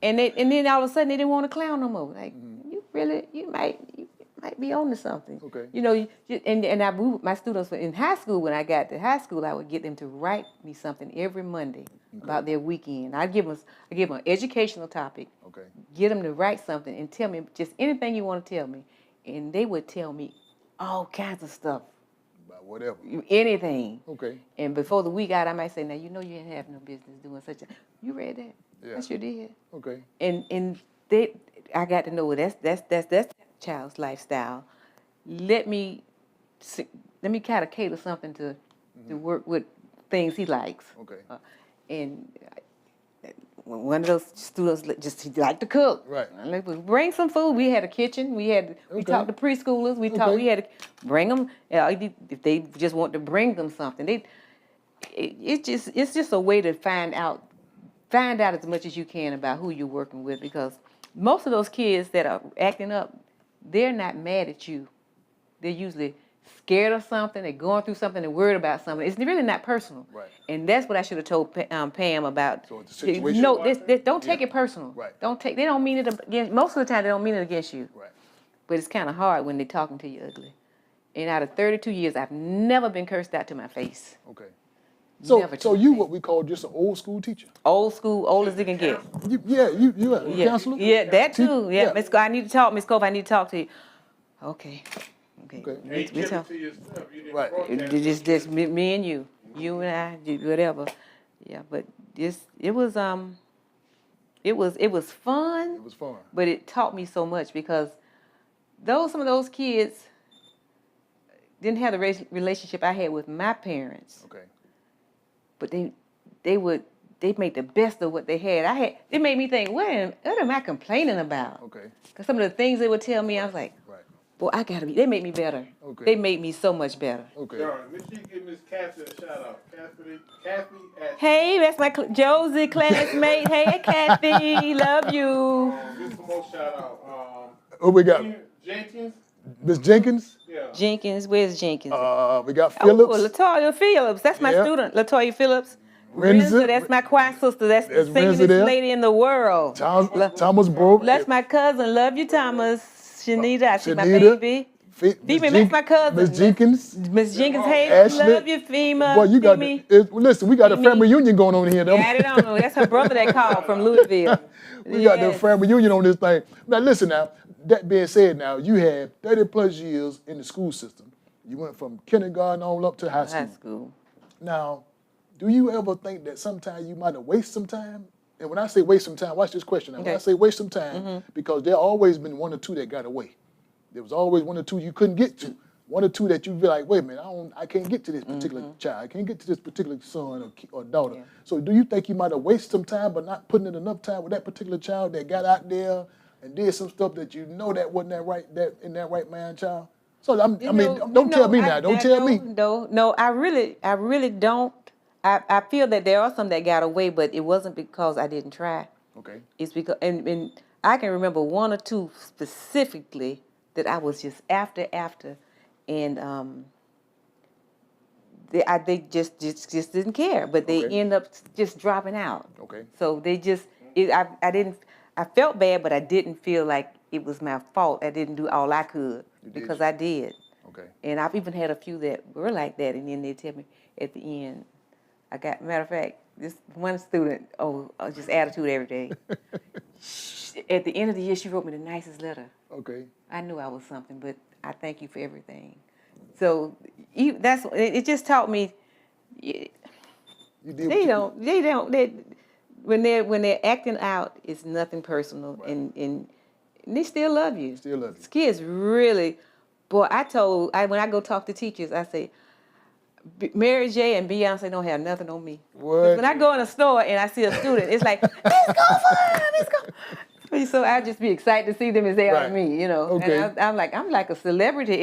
[SPEAKER 6] and then all of a sudden they didn't want to clown no more. Like you might be on to something.
[SPEAKER 3] Okay.
[SPEAKER 6] You know, my students were in high school. When I got to high school, I would get them to write me something every Monday about their weekend. I give them an educational topic.
[SPEAKER 3] Okay.
[SPEAKER 6] Get them to write something and tell me just anything you want to tell me, and they would tell me all kinds of stuff.
[SPEAKER 3] About whatever.
[SPEAKER 6] Anything.
[SPEAKER 3] Okay.
[SPEAKER 6] And before the week out, I might say, now you know you didn't have no business doing such a. You read that?
[SPEAKER 3] Yeah.
[SPEAKER 6] I sure did.
[SPEAKER 3] Okay.
[SPEAKER 6] And I got to know that's child's lifestyle. Let me kind of cater something to work with things he likes.
[SPEAKER 3] Okay.
[SPEAKER 6] And one of those students he liked to cook.
[SPEAKER 3] Right.
[SPEAKER 6] Like, bring some food. We had a kitchen. We talked to preschoolers. We had to bring them. If they just want to bring them something, it's just a way to find out as much as you can about who you're working with, because most of those kids that are acting up, they're not mad at you. They're usually scared of something. They're going through something. They're worried about something. It's really not personal.
[SPEAKER 3] Right.
[SPEAKER 6] And that's what I should have told Pam about.
[SPEAKER 3] So it's a situation.
[SPEAKER 6] No, don't take it personal.
[SPEAKER 3] Right.
[SPEAKER 6] They don't mean it against. Most of the time, they don't mean it against you.
[SPEAKER 3] Right.
[SPEAKER 6] But it's kind of hard when they're talking to you ugly. And out of 32 years, I've never been cursed out to my face.
[SPEAKER 3] Okay. So
[SPEAKER 6] Never
[SPEAKER 3] so
[SPEAKER 6] took
[SPEAKER 3] you
[SPEAKER 6] that.
[SPEAKER 3] what we call just an old school teacher.
[SPEAKER 6] Old school, old as it can get.
[SPEAKER 3] You a
[SPEAKER 6] Yeah,
[SPEAKER 3] counselor?
[SPEAKER 6] yeah, that too. Yeah,
[SPEAKER 3] Yeah.
[SPEAKER 6] Miss I need to talk, Miss Cofer. I need to talk to you. Okay.
[SPEAKER 3] Okay.
[SPEAKER 8] Hey,
[SPEAKER 6] We
[SPEAKER 8] keep
[SPEAKER 6] talk.
[SPEAKER 8] it to yourself. You didn't
[SPEAKER 3] Right.
[SPEAKER 8] broadcast
[SPEAKER 6] It's
[SPEAKER 8] it.
[SPEAKER 6] just me and you and I, whatever. Yeah, but it was fun.
[SPEAKER 3] It was fun.
[SPEAKER 6] But it taught me so much because some of those kids didn't have the relationship I had with my parents,
[SPEAKER 3] Okay.
[SPEAKER 6] but they made the best of what they had. It made me think, what am I complaining about?
[SPEAKER 3] Okay.
[SPEAKER 6] Because some of the things they would tell me, I was like,
[SPEAKER 3] Right.
[SPEAKER 6] boy, they made me better.
[SPEAKER 3] Okay.
[SPEAKER 6] They made me so much better.
[SPEAKER 3] Okay.
[SPEAKER 8] John, make sure you give Miss Kathy a shout out. Kathy at
[SPEAKER 6] Hey, that's my Josie classmate. Hey, Kathy, love you.
[SPEAKER 8] Get some more shout out.
[SPEAKER 3] Who we got?
[SPEAKER 8] Jenkins.
[SPEAKER 3] Miss Jenkins.
[SPEAKER 8] Yeah.
[SPEAKER 6] Jenkins, where's Jenkins?
[SPEAKER 3] We got Phillips.
[SPEAKER 6] Oh, Latoya Phillips. That's my
[SPEAKER 3] Yeah.
[SPEAKER 6] student, Latoya Phillips.
[SPEAKER 3] Renza.
[SPEAKER 6] Renza, that's my choir sister. That's the
[SPEAKER 3] There's Renza
[SPEAKER 6] singingest
[SPEAKER 3] there.
[SPEAKER 6] lady in the world.
[SPEAKER 3] Thomas Broke.
[SPEAKER 6] That's my cousin. Love you, Thomas. Shanita, I see my
[SPEAKER 3] Shanita.
[SPEAKER 6] baby.
[SPEAKER 3] Miss
[SPEAKER 6] Fema, that's my cousin.
[SPEAKER 3] Miss Jenkins.
[SPEAKER 6] Miss Jenkins, hey,
[SPEAKER 3] Ashley.
[SPEAKER 6] love you, Fema.
[SPEAKER 3] Boy, you got
[SPEAKER 6] Femi.
[SPEAKER 3] listen. We got a
[SPEAKER 6] Femi.
[SPEAKER 3] family reunion going on here. Though.
[SPEAKER 6] Yeah, I don't know. That's her brother that called from Louisville.
[SPEAKER 3] We got the
[SPEAKER 6] Yes.
[SPEAKER 3] family reunion on this thing. Now listen now, that being said now, you had 30 plus years in the school system. You went from kindergarten on up to high school.
[SPEAKER 6] High school.
[SPEAKER 3] Now, do you ever think that sometimes you might have wasted some time? And when I say waste some time, watch this question. Now, when I
[SPEAKER 6] Okay.
[SPEAKER 3] say waste some time, because there always been one or two that got away. There was always one or two you couldn't get to. One or two that you be like, wait a minute, I can't get to this particular child. I can't get to this particular son or daughter.
[SPEAKER 6] Yeah.
[SPEAKER 3] So do you think you might have wasted some time but not putting in enough time with that particular child that got out there and did some stuff that you know that wasn't in that right mind child? So don't tell me now. Don't tell me.
[SPEAKER 6] No, I really don't. I feel that there are some that got away, but it wasn't because I didn't try.
[SPEAKER 3] Okay.
[SPEAKER 6] It's because, and I can remember one or two specifically that I was just after, and they just didn't care, but they
[SPEAKER 3] Okay.
[SPEAKER 6] end up just dropping out.
[SPEAKER 3] Okay.
[SPEAKER 6] So they just, I felt bad, but I didn't feel like it was my fault. I didn't do all I could because I did.
[SPEAKER 3] Okay.
[SPEAKER 6] And I've even had a few that were like that, and then they tell me at the end, matter of fact, this one student, just attitude every day. At the end of the year, she wrote me the nicest letter.
[SPEAKER 3] Okay.
[SPEAKER 6] I knew I was something, but I thank you for everything. So it just taught me.
[SPEAKER 3] You did
[SPEAKER 6] When they're acting out, it's nothing personal,
[SPEAKER 3] Right.
[SPEAKER 6] and they still love you.
[SPEAKER 3] Still love you.
[SPEAKER 6] These kids really, boy. When I go talk to teachers, I say, Mary J. and Beyonce don't have nothing on me.
[SPEAKER 3] What?
[SPEAKER 6] When I go in a store and I see a student, it's like, let's go. So I just be excited to see them as they
[SPEAKER 3] Right.
[SPEAKER 6] are me, you know.
[SPEAKER 3] Okay.
[SPEAKER 6] And I'm like a celebrity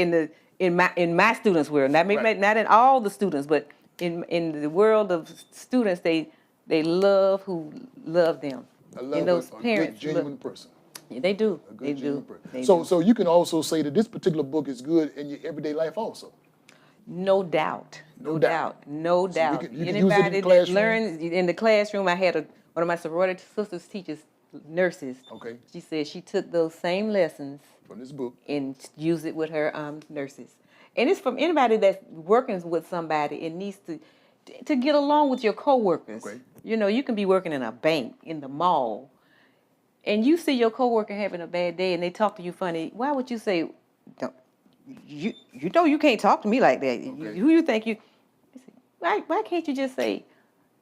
[SPEAKER 6] in my students' world. Not maybe
[SPEAKER 3] Right.
[SPEAKER 6] not in all the students, but in the world of students, they love who love them.
[SPEAKER 3] I love
[SPEAKER 6] and those
[SPEAKER 3] a
[SPEAKER 6] parents
[SPEAKER 3] good, genuine person.
[SPEAKER 6] Yeah, they do.
[SPEAKER 3] A good,
[SPEAKER 6] They
[SPEAKER 3] genuine
[SPEAKER 6] do.
[SPEAKER 3] person.
[SPEAKER 6] They
[SPEAKER 3] So
[SPEAKER 6] do.
[SPEAKER 3] so you can also say that this particular book is good in your everyday life also.
[SPEAKER 6] No doubt.
[SPEAKER 3] No doubt.
[SPEAKER 6] No
[SPEAKER 3] So
[SPEAKER 6] doubt.
[SPEAKER 3] you can use it in the
[SPEAKER 6] Anybody that
[SPEAKER 3] classroom?
[SPEAKER 6] learns in the classroom, I had one of my sorority sisters teachers, nurses.
[SPEAKER 3] Okay.
[SPEAKER 6] She said she took those same lessons
[SPEAKER 3] From this book.
[SPEAKER 6] and used it with her nurses. And it's from anybody that's working with somebody and needs to get along with your coworkers.
[SPEAKER 3] Okay.
[SPEAKER 6] You know, you can be working in a bank, in the mall, and you see your coworker having a bad day and they talk to you funny. Why would you say, you know you can't talk to me like that.
[SPEAKER 3] Okay.
[SPEAKER 6] Who you think you? Why can't you just say,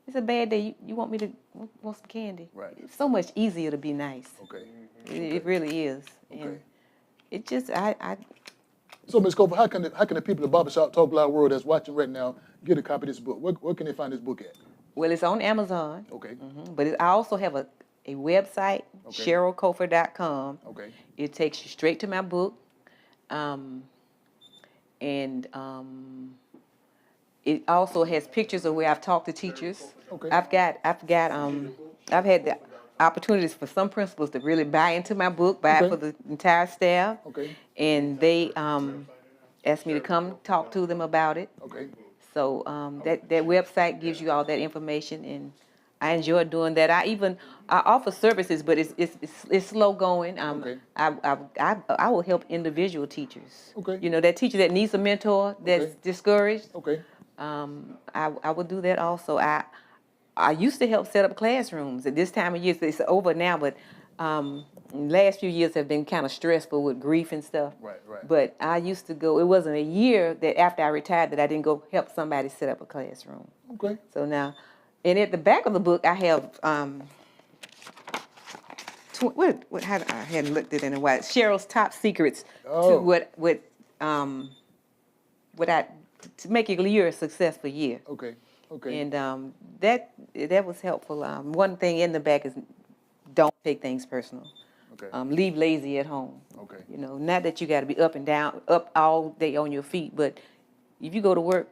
[SPEAKER 6] it's a bad day. You want me to want some candy?
[SPEAKER 3] Right.
[SPEAKER 6] It's so much easier to be nice.
[SPEAKER 3] Okay.
[SPEAKER 6] It really is.
[SPEAKER 3] Okay.
[SPEAKER 6] And it just I
[SPEAKER 3] So Ms. Cofer, how can the people of Barbershop Talk Loud World that's watching right now get a copy of this book? Where can they find this book at?
[SPEAKER 6] well, it's on Amazon.
[SPEAKER 3] Okay.
[SPEAKER 6] But I also have a website,
[SPEAKER 3] Okay.
[SPEAKER 6] CherylCofer.com.
[SPEAKER 3] Okay.
[SPEAKER 6] It takes you straight to my book. It also has pictures of where I've talked to teachers.
[SPEAKER 3] Okay.
[SPEAKER 6] I've had the opportunities for some principals to really buy into my book, buy
[SPEAKER 3] Okay.
[SPEAKER 6] it for the entire staff.
[SPEAKER 3] Okay.
[SPEAKER 6] And they asked me to come talk to them about it.
[SPEAKER 3] Okay.
[SPEAKER 6] So that website gives you all that information, and I enjoy doing that. I offer services, but it's slow going.
[SPEAKER 3] Okay.
[SPEAKER 6] I will help individual teachers.
[SPEAKER 3] Okay.
[SPEAKER 6] You know, that teacher that needs a mentor that's
[SPEAKER 3] Okay.
[SPEAKER 6] discouraged.
[SPEAKER 3] Okay.
[SPEAKER 6] I would do that also. I used to help set up classrooms. At this time of year, it's over now, but last few years have been kind of stressful with grief and stuff.
[SPEAKER 3] Right.
[SPEAKER 6] But I used to go. It wasn't a year that after I retired that I didn't go help somebody set up a classroom.
[SPEAKER 3] Okay.
[SPEAKER 6] So now, and at the back of the book, I have I hadn't looked at it in a while. Cheryl's top secrets to to make your year a successful year.
[SPEAKER 3] Okay.
[SPEAKER 6] And that was helpful. One thing in the back is don't take things personal.
[SPEAKER 3] Okay.
[SPEAKER 6] Leave lazy at home.
[SPEAKER 3] Okay.
[SPEAKER 6] You know, not that you got to be up and down, up all day on your feet, but if you go to work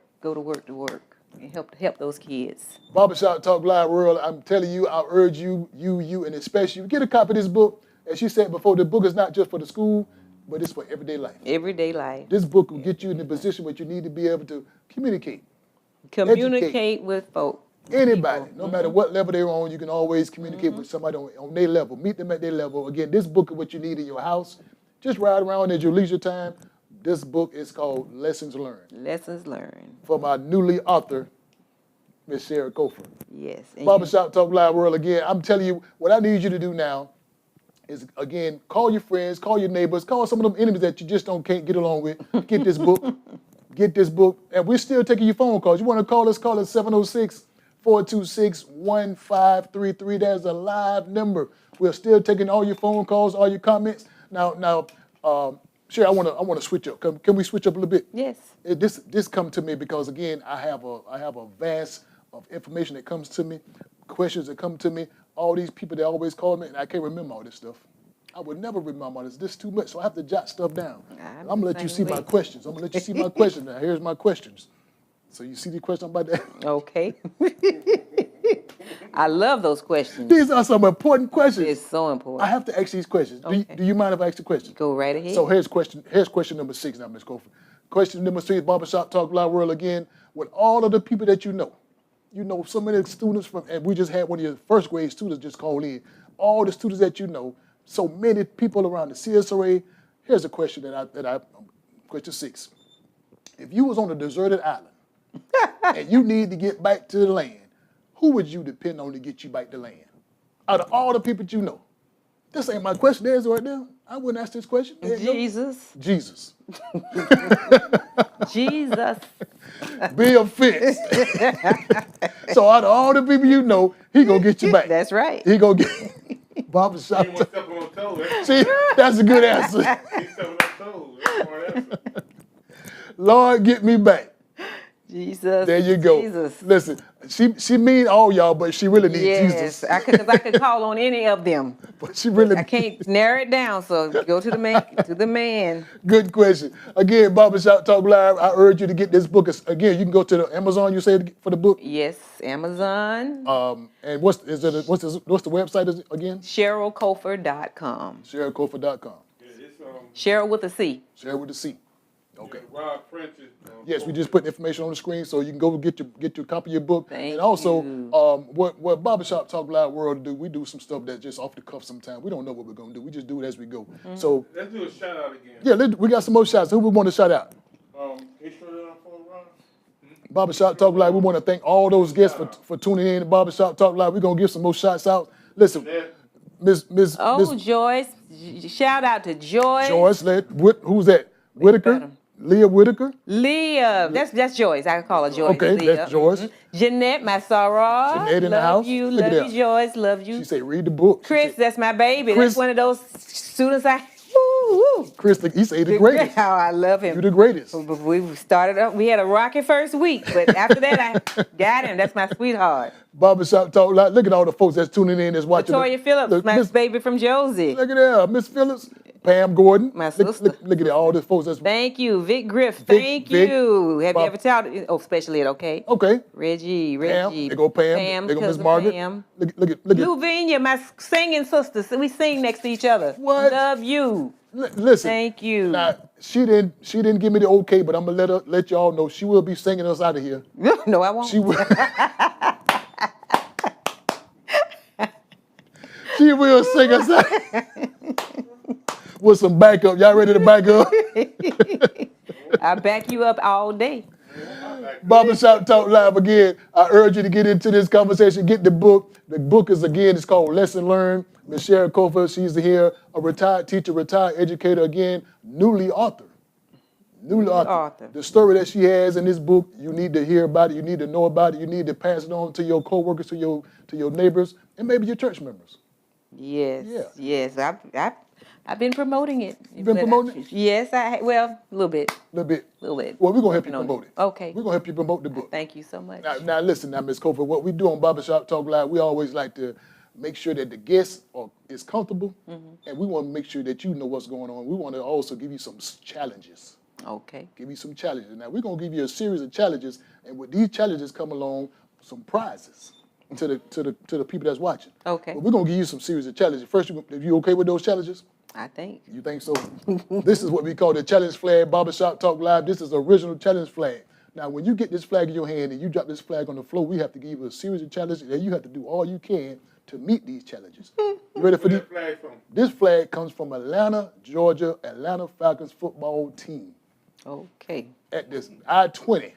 [SPEAKER 6] and help those kids.
[SPEAKER 3] Barbershop Talk Live World, I'm telling you, I urge you, and especially you, get a copy of this book. As she said before, the book is not just for the school, but it's for everyday life.
[SPEAKER 6] Everyday life.
[SPEAKER 3] This book will get you in the position where you need to be able to communicate.
[SPEAKER 6] Communicate with folk.
[SPEAKER 3] Anybody, no matter what level they're on, you can always communicate with somebody on their level. Meet them at their level. Again, this book is what you need in your house. Just ride around at your leisure time. This book is called Lessons Learned.
[SPEAKER 6] Lessons Learned.
[SPEAKER 3] From our newly author, Miss Cheryl Cofer.
[SPEAKER 6] Yes.
[SPEAKER 3] Barbershop Talk Live World, again, I'm telling you, what I need you to do now is, again, call your friends, call your neighbors, call some of them enemies that you just can't get along with. Get this book. Get this book. And we're still taking your phone calls. You want to call us 706-426-1533. That's a live number. We're still taking all your phone calls, all your comments. Now, Cheryl, I want to switch up. Can we switch up a little bit?
[SPEAKER 6] Yes.
[SPEAKER 3] This come to me because, again, I have a vast of information that comes to me, questions that come to me, all these people that always call me, and I can't remember all this stuff. I would never remember all this. This is too much, so I have to jot stuff down. I'm going to let you see my questions. I'm going to let you see my questions now. Here's my questions. So you see the question about that?
[SPEAKER 6] Okay. I love those questions.
[SPEAKER 3] These are some important questions.
[SPEAKER 6] It's so important.
[SPEAKER 3] I have to ask these questions.
[SPEAKER 6] Okay.
[SPEAKER 3] Do you mind if I ask the question?
[SPEAKER 6] Go right ahead.
[SPEAKER 3] So here's question number 6 now, Ms. Cofer. Question number 6, Barbershop Talk Live World again. With all of the people that you know so many students and we just had one of your first grade students just call in. All the students that you know, so many people around the CSRA. Here's a question question 6. If you was on a deserted island and you need to get back to the land, who would you depend on to get you back to land? Out of all the people you know. This ain't my question. There's right now. I wouldn't ask this question.
[SPEAKER 6] Jesus.
[SPEAKER 3] Jesus.
[SPEAKER 6] Jesus.
[SPEAKER 3] Be a fence. So out of all the people you know, he gonna get you back.
[SPEAKER 6] That's right.
[SPEAKER 3] He gonna get Barbershop. See, that's a good answer. Lord, get me back.
[SPEAKER 6] Jesus.
[SPEAKER 3] There you go.
[SPEAKER 6] Jesus.
[SPEAKER 3] Listen, she mean all y'all, but she really needs Jesus.
[SPEAKER 6] Yes, because I could call on any of them.
[SPEAKER 3] But she really.
[SPEAKER 6] I can't narrow it down, so go to the man.
[SPEAKER 3] Good question. Again, Barbershop Talk Live, I urge you to get this book. Again, you can go to the Amazon, you said, for the book?
[SPEAKER 6] Yes, Amazon.
[SPEAKER 3] And what's the website again?
[SPEAKER 6] CherylCofer.com.
[SPEAKER 3] CherylCofer.com.
[SPEAKER 6] Cheryl with a C.
[SPEAKER 3] Cheryl with a C. Okay.
[SPEAKER 8] Rob Francis.
[SPEAKER 3] Yes, we just put information on the screen so you can go get your copy of your book.
[SPEAKER 6] Thank
[SPEAKER 3] and also,
[SPEAKER 6] you.
[SPEAKER 3] What Barbershop Talk Live World do, we do some stuff that's just off the cuff sometimes. We don't know what we're going to do. We just do it as we go.
[SPEAKER 6] Mm-hmm.
[SPEAKER 3] So
[SPEAKER 8] let's do a shout out again.
[SPEAKER 3] Yeah, we got some more shouts. Who we want to shout out? Barbershop Talk Live, we want to thank all those guests for tuning in to Barbershop Talk Live. We're going to give some more shouts out. Listen, Miss
[SPEAKER 6] Joyce. Shout out to Joyce.
[SPEAKER 3] Joyce, who's that? Whitaker? Leah Whitaker?
[SPEAKER 6] Leah. That's Joyce. I call her Joyce.
[SPEAKER 3] Okay,
[SPEAKER 6] Leah.
[SPEAKER 3] that's Joyce.
[SPEAKER 6] Mm-hmm. Jeanette, my soror.
[SPEAKER 3] Jeanette in the house.
[SPEAKER 6] Love you, Joyce. Love you.
[SPEAKER 3] She said, read the book.
[SPEAKER 6] Chris, that's my baby.
[SPEAKER 3] Chris,
[SPEAKER 6] that's one of those students woo.
[SPEAKER 3] Chris, he said the greatest.
[SPEAKER 6] Oh, I love him.
[SPEAKER 3] You're the greatest.
[SPEAKER 6] We started up, we had a rocky first week, but after that, I got him. That's my sweetheart.
[SPEAKER 3] Barbershop Talk Live. Look at all the folks that's tuning in, that's watching.
[SPEAKER 6] Victoria Phillips, my baby from Josie.
[SPEAKER 3] Look at that, Miss Phillips. Pam Gordon.
[SPEAKER 6] My sister.
[SPEAKER 3] Look at all the folks that's.
[SPEAKER 6] Thank you. Vic Griff. Thank you. Have you ever talked? Oh, special ed, okay.
[SPEAKER 3] Okay.
[SPEAKER 6] Reggie.
[SPEAKER 3] Pam. There go Pam. There go Miss Margaret.
[SPEAKER 6] Pam.
[SPEAKER 3] Look at.
[SPEAKER 6] Louvenia, my singing sister. We sing next to each other.
[SPEAKER 3] What?
[SPEAKER 6] Love you.
[SPEAKER 3] Listen.
[SPEAKER 6] Thank you.
[SPEAKER 3] Now, she didn't give me the okay, but I'm gonna let y'all know she will be singing us out of here.
[SPEAKER 6] No, I won't.
[SPEAKER 3] She will. She will sing us out. With some backup. Y'all ready to back up?
[SPEAKER 6] I back you up all day.
[SPEAKER 3] Barbershop Talk Live again. I urge you to get into this conversation. Get the book. The book is, again, it's called Lesson Learned. Ms. Cheryl Cofer, she's here, a retired teacher, retired educator, again, newly author. Newly author. The story that she has in this book, you need to hear about it. You need to know about it. You need to pass it on to your coworkers, to your neighbors, and maybe your church members.
[SPEAKER 6] Yes.
[SPEAKER 3] Yeah.
[SPEAKER 6] Yes. I've been promoting it.
[SPEAKER 3] You've been promoting it?
[SPEAKER 6] Yes, well, a little bit.
[SPEAKER 3] A little bit.
[SPEAKER 6] A little bit.
[SPEAKER 3] Well, we're going to help you promote it.
[SPEAKER 6] Okay.
[SPEAKER 3] We're going to help you promote the book.
[SPEAKER 6] Thank you so much.
[SPEAKER 3] Now listen, Ms. Cofer, what we do on Barbershop Talk Live, we always like to make sure that the guest is comfortable, and we want to make sure that you know what's going on. We want to also give you some challenges.
[SPEAKER 6] Okay.
[SPEAKER 3] Give you some challenges. Now, we're going to give you a series of challenges, and with these challenges come along some prizes to the people that's watching.
[SPEAKER 6] Okay.
[SPEAKER 3] But we're going to give you some series of challenges. First, if you okay with those challenges?
[SPEAKER 6] I think.
[SPEAKER 3] You think so? This is what we call the challenge flag, Barbershop Talk Live. This is the original challenge flag. Now, when you get this flag in your hand and you drop this flag on the floor, we have to give you a series of challenges, and you have to do all you can to meet these challenges. You ready for this?
[SPEAKER 8] Where's that flag from?
[SPEAKER 3] This flag comes from Atlanta, Georgia, Atlanta Falcons football team.
[SPEAKER 6] Okay.
[SPEAKER 3] At this I-20,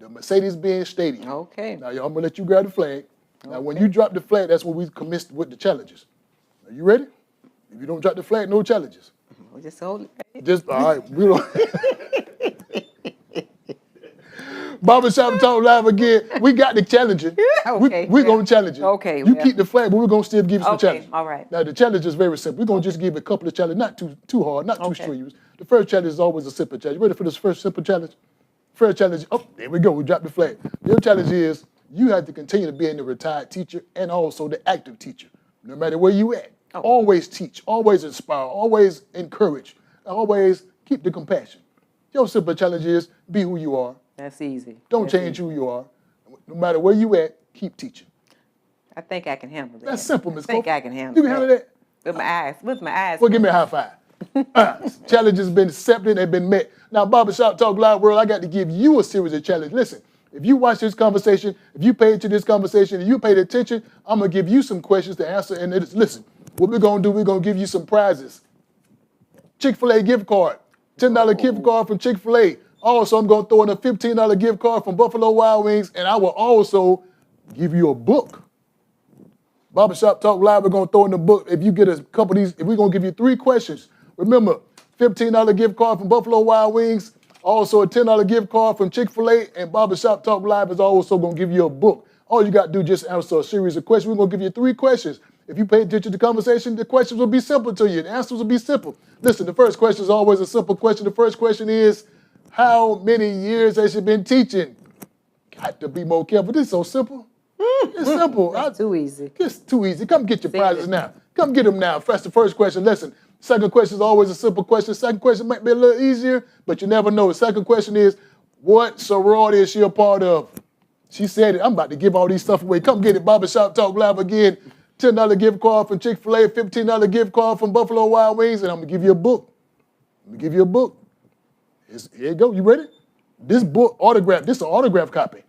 [SPEAKER 3] the Mercedes-Benz Stadium.
[SPEAKER 6] Okay.
[SPEAKER 3] Now, I'm going to let you grab the flag. Now, when you drop the flag, that's when we commence with the challenges. Are you ready? If you don't drop the flag, no challenges.
[SPEAKER 6] Well, just hold it.
[SPEAKER 3] Just, all right. We don't. Barbershop Talk Live again. We got the challenging.
[SPEAKER 6] Okay.
[SPEAKER 3] We're going to challenge you.
[SPEAKER 6] Okay.
[SPEAKER 3] You keep the flag, but we're going to still give you some challenges.
[SPEAKER 6] All right.
[SPEAKER 3] Now, the challenge is very simple. We're going to just give a couple of challenges, not too hard, not too strenuous. The first challenge is always a simple challenge. You ready for this first simple challenge? First challenge, there we go. We dropped the flag. Your challenge is you have to continue to be the retired teacher and also the active teacher, no matter where you at.
[SPEAKER 6] Oh.
[SPEAKER 3] Always teach, always inspire, always encourage, always keep the compassion. Your simple challenge is be who you are.
[SPEAKER 6] That's easy.
[SPEAKER 3] Don't change who you are. No matter where you at, keep teaching.
[SPEAKER 6] I think I can handle that.
[SPEAKER 3] That's simple, Ms.
[SPEAKER 6] I think
[SPEAKER 3] Cofer.
[SPEAKER 6] I can handle
[SPEAKER 3] You can handle that?
[SPEAKER 6] With my eyes. With my eyes.
[SPEAKER 3] Well, give me a high five. Challenge has been accepted and been met. Now, Barbershop Talk Live World, I got to give you a series of challenges. Listen, if you watch this conversation, if you pay to this conversation, and you paid attention, I'm going to give you some questions to answer. And listen, what we're going to do, we're going to give you some prizes. Chick-fil-A gift card, $10 gift card from Chick-fil-A. Also, I'm going to throw in a $15 gift card from Buffalo Wild Wings, and I will also give you a book. Barbershop Talk Live, we're going to throw in the book. If you get a couple of these, if we're going to give you 3 questions. Remember, $15 gift card from Buffalo Wild Wings, also a $10 gift card from Chick-fil-A, and Barbershop Talk Live is also going to give you a book. All you got to do is just answer a series of questions. We're going to give you 3 questions. If you pay attention to the conversation, the questions will be simple to you. The answers will be simple. Listen, the first question is always a simple question. The first question is, how many years has she been teaching? Got to be more careful. This is so simple. It's simple.
[SPEAKER 6] That's too easy.
[SPEAKER 3] It's too easy. Come get your prizes now. Come get them now. That's the first question. Listen, second question is always a simple question. Second question might be a little easier, but you never know. The second question is, what sorority is she a part of? She said it. I'm about to give all these stuff away. Come get it. Barbershop Talk Live again. $10 gift card from Chick-fil-A, $15 gift card from Buffalo Wild Wings, and I'm going to give you a book. Here you go. You ready? This book, autograph. This is an autograph copy.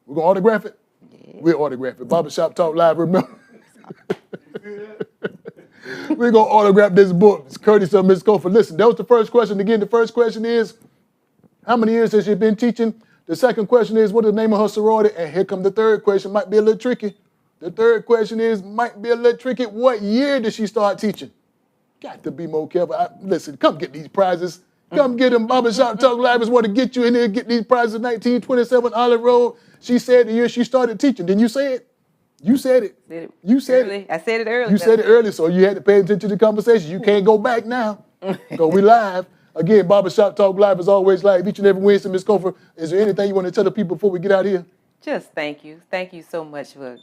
[SPEAKER 3] We're going to autograph it? Yeah. We'll autograph it. Barbershop Talk Live, remember? We're going to autograph this book. It's courtesy of Ms. Cofer. Listen, that was the first question. Again, the first question is, how many years has she been teaching? The second question is, what is the name of her sorority? And here comes the third question. Might be a little tricky. The third question is, might be a little tricky. What year did she start teaching? Got to be more careful. Listen, come get these prizes. Come get them. Barbershop Talk Live is want to get you in there, get these prizes. 1927 Olive Road. She said the year she started teaching. Didn't you say it? You said it.
[SPEAKER 6] You said it. I said it early.
[SPEAKER 3] You said it early, so you had to pay attention to the conversation. You can't go back now. Because we live. Again, Barbershop Talk Live is always live each and every Wednesday. Ms. Cofer, is there anything you want to tell the people before we get out of here?
[SPEAKER 6] Just thank you. Thank you so much for